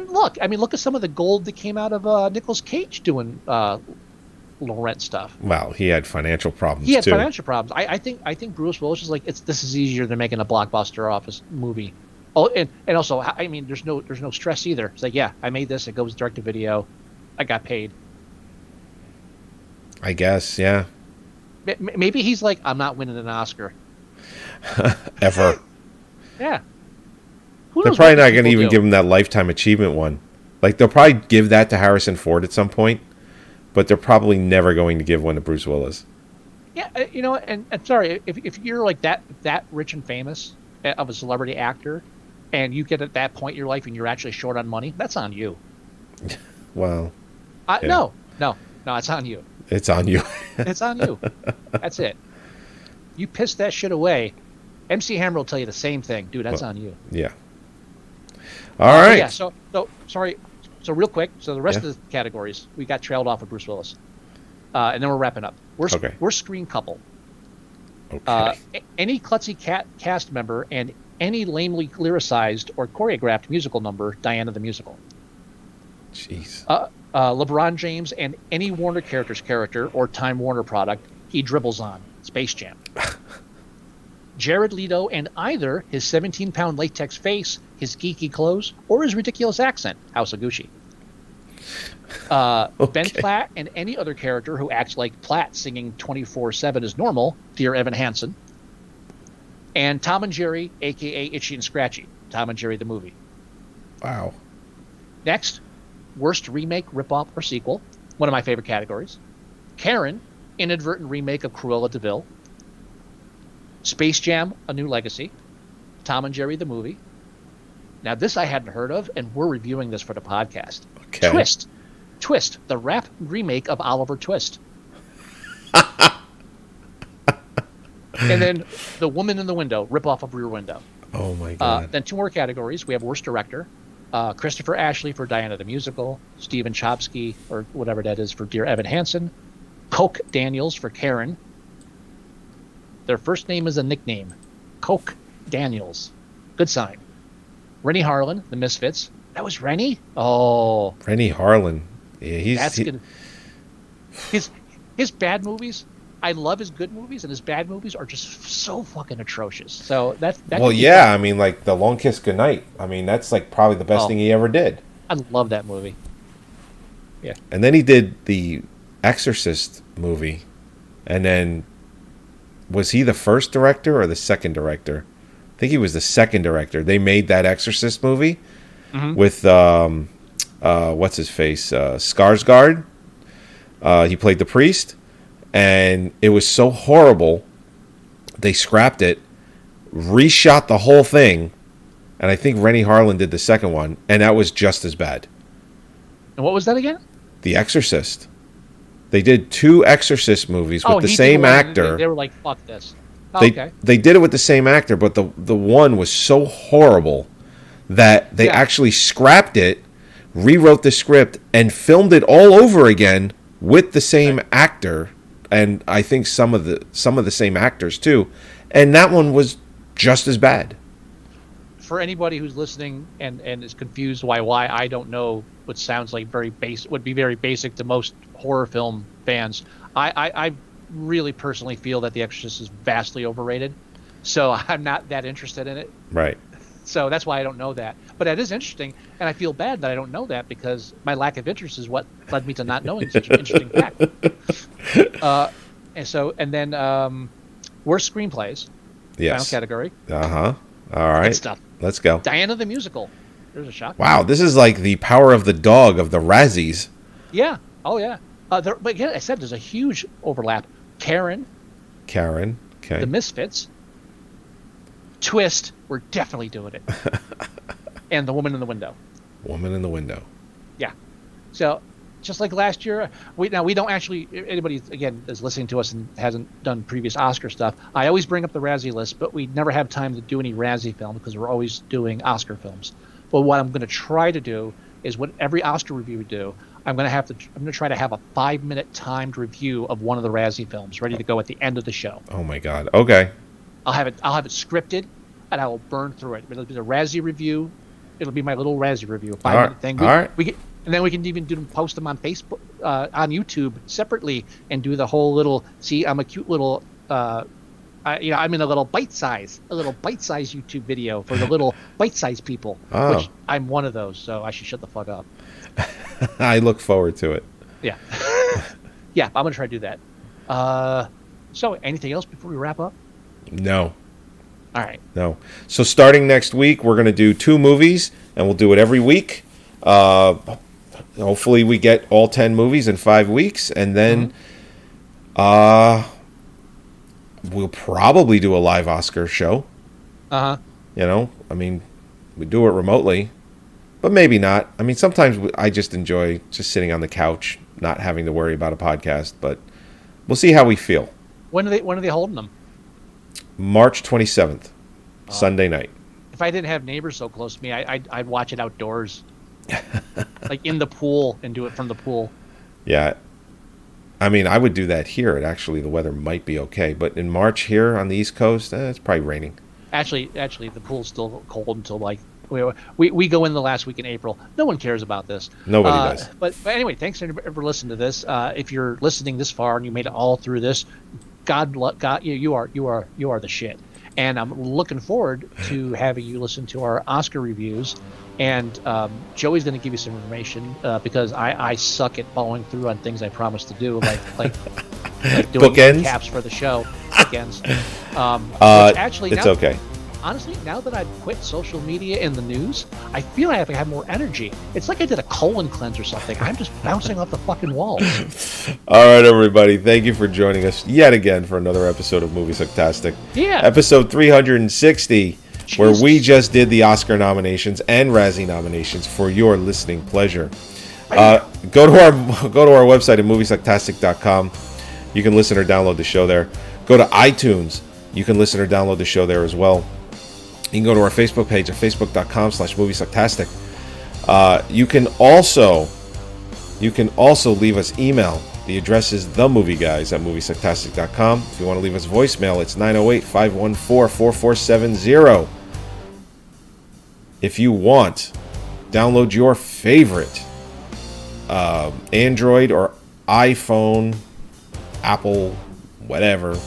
look, I mean, look at some of the gold that came out of Nicolas Cage doing low-rent stuff. Well, he had financial problems, He had too. financial problems. I think Bruce Willis is like, this is easier than making a blockbuster office movie. Oh, and also, I mean, there's no stress either. It's like, yeah, I made this. It goes direct to video. I got paid. I guess, yeah. Maybe he's like, I'm not winning an Oscar. Ever. Yeah. They're probably not going to even give him that Lifetime Achievement one. Like, they'll probably give that to Harrison Ford at some point, but they're probably never going to give one to Bruce Willis. Yeah, and sorry, if you're like that rich and famous of a celebrity actor, and you get at that point in your life and you're actually short on money, that's on you. Well, yeah. No, it's on you. It's on you. It's on you. That's it. You piss that shit away. MC Hammer will tell you the same thing. Dude, that's on you. Yeah. All right. Yeah, so sorry. So real quick, so the rest of the categories, we got trailed off with Bruce Willis. And then we're wrapping up. We're screen couple. Okay. Any klutzy cast member and any lamely lyricized or choreographed musical number, Diana the Musical. Jeez. LeBron James and any Warner Characters character or Time Warner product he dribbles on, Space Jam. Jared Leto and either his 17-pound latex face, his geeky clothes, or his ridiculous accent, House of Gucci. Okay. Ben Platt and any other character who acts like Platt singing 24/7 is normal, Dear Evan Hansen. And Tom and Jerry, a.k.a. Itchy and Scratchy, Tom and Jerry the movie. Wow. Next, worst remake, ripoff, or sequel, one of my favorite categories. Karen, inadvertent remake of Cruella de Vil. Space Jam, A New Legacy. Tom and Jerry the movie. Now, this I hadn't heard of, and we're reviewing this for the podcast. Okay. Twist, the rap remake of Oliver Twist. And then The Woman in the Window, ripoff of Rear Window. Oh, my God. Then 2 more categories. We have Worst Director. Christopher Ashley for Diana the Musical. Stephen Chbosky, or whatever that is, for Dear Evan Hansen. Coke Daniels for Karen. Their first name is a nickname. Coke Daniels. Good sign. Rennie Harlan, The Misfits. That was Rennie? Oh. Rennie Harlan. Yeah, That's good. His bad movies, I love his good movies, and his bad movies are just so fucking atrocious. So that well, yeah, I mean, like The Long Kiss Goodnight. I mean, that's like probably the best thing he ever did. I love that movie. Yeah. And then he did the Exorcist movie. And then, was he the first director or the second director? I think he was the second director. They made that Exorcist movie with, what's his face? Skarsgård. He played the priest. And it was so horrible, they scrapped it, reshot the whole thing, and I think Rennie Harlan did the second one, and that was just as bad. And what was that again? The Exorcist. They did 2 Exorcist movies with the same actor. They were like, fuck this. Okay. They did it with the same actor, but the one was so horrible that they actually scrapped it, rewrote the script, and filmed it all over again with the same actor, and I think some of the same actors too, and that one was just as bad. For anybody who's listening and is confused why I don't know what sounds like would be very basic to most horror film fans, I really personally feel that The Exorcist is vastly overrated, so I'm not that interested in it. Right. So that's why I don't know that. But that is interesting, and I feel bad that I don't know that because my lack of interest is what led me to not knowing such an interesting fact. And then worst screenplays. Yes. Final category. All right. Good stuff. Let's go. Diana the Musical. There's a shock. Wow, this is like the Power of the Dog of the Razzies. Yeah. Oh, yeah. But again, I said there's a huge overlap. Karen. Okay. The Misfits. Twist. We're definitely doing it. And The Woman in the Window. Woman in the Window. Yeah. So, just like last year, we don't actually, anybody, again, is listening to us and hasn't done previous Oscar stuff, I always bring up the Razzie list, but we never have time to do any Razzie film because we're always doing Oscar films. But what I'm going to try to do is what every Oscar review we do, I'm going to try to have a 5-minute timed review of one of the Razzie films ready to go at the end of the show. Oh my God. Okay. I'll have it scripted, and I will burn through it. It'll be the Razzie review. It'll be my little Razzie review, a 5-minute thing. All right. And then we can even post them on Facebook, on YouTube separately, and do the whole little. See, I'm a cute little. I'm in a little bite-size YouTube video for the little bite-size people. Oh. Which I'm one of those, so I should shut the fuck up. I look forward to it. Yeah, yeah, I'm gonna try to do that. So, anything else before we wrap up? No. All right. No. So starting next week, we're going to do 2 movies, and we'll do it every week. Hopefully we get all 10 movies in 5 weeks, and then we'll probably do a live Oscar show. Uh-huh. I mean, we do it remotely, but maybe not. I mean, sometimes I just enjoy just sitting on the couch, not having to worry about a podcast, but we'll see how we feel. When are they holding them? March 27th, Sunday night. If I didn't have neighbors so close to me, I'd watch it outdoors. Like in the pool and do it from the pool. Yeah. I mean, I would do that here. The weather might be okay. But in March here on the East Coast, it's probably raining. Actually, the pool's still cold until like we go in the last week in April. No one cares about this. Nobody does. But anyway, thanks for listening to this. If you're listening this far and you made it all through this, God, you are the shit. And I'm looking forward to having you listen to our Oscar reviews. And Joey's going to give you some information because I suck at following through on things I promised to do, like doing caps for the show. Bookends. Actually, it's okay. Honestly, now that I've quit social media and the news, I feel I have more energy. It's like I did a colon cleanse or something. I'm just bouncing off the fucking walls. All right, everybody. Thank you for joining us yet again for another episode of Moviesucktastic. Yeah. Episode 360, Jesus. where we just did the Oscar nominations and Razzie nominations for your listening pleasure. Go to our website at Moviesucktastic.com. You can listen or download the show there. Go to iTunes. You can listen or download the show there as well. You can go to our Facebook page at facebook.com/Moviesucktastic. You can also leave us email. The address is themovieguys@Moviesucktastic.com. If you want to leave us voicemail, it's 908-514-4470. If you want, download your favorite Android or iPhone, Apple, whatever,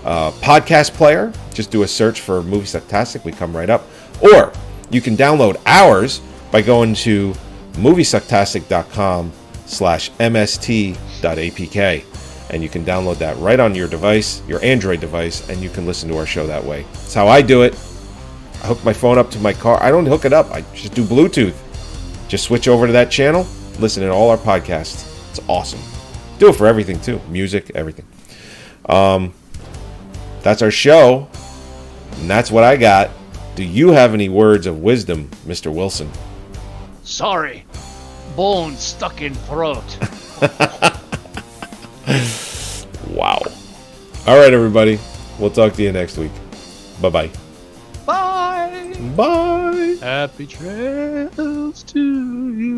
podcast player. Just do a search for Moviesucktastic. We come right up. Or you can download ours by going to Moviesucktastic.com/mst.apk, and you can download that right on your device, your Android device, and you can listen to our show that way. That's how I do it. I hook my phone up to my car. I don't hook it up. I just do Bluetooth. Just switch over to that channel, listen to all our podcasts. It's awesome. Do it for everything too. Music, everything. That's our show, and that's what I got. Do you have any words of wisdom, Mr. Wilson? Sorry. Bone stuck in throat. Wow. All right, everybody. We'll talk to you next week. Bye-bye. Bye. Bye. Happy trails to you.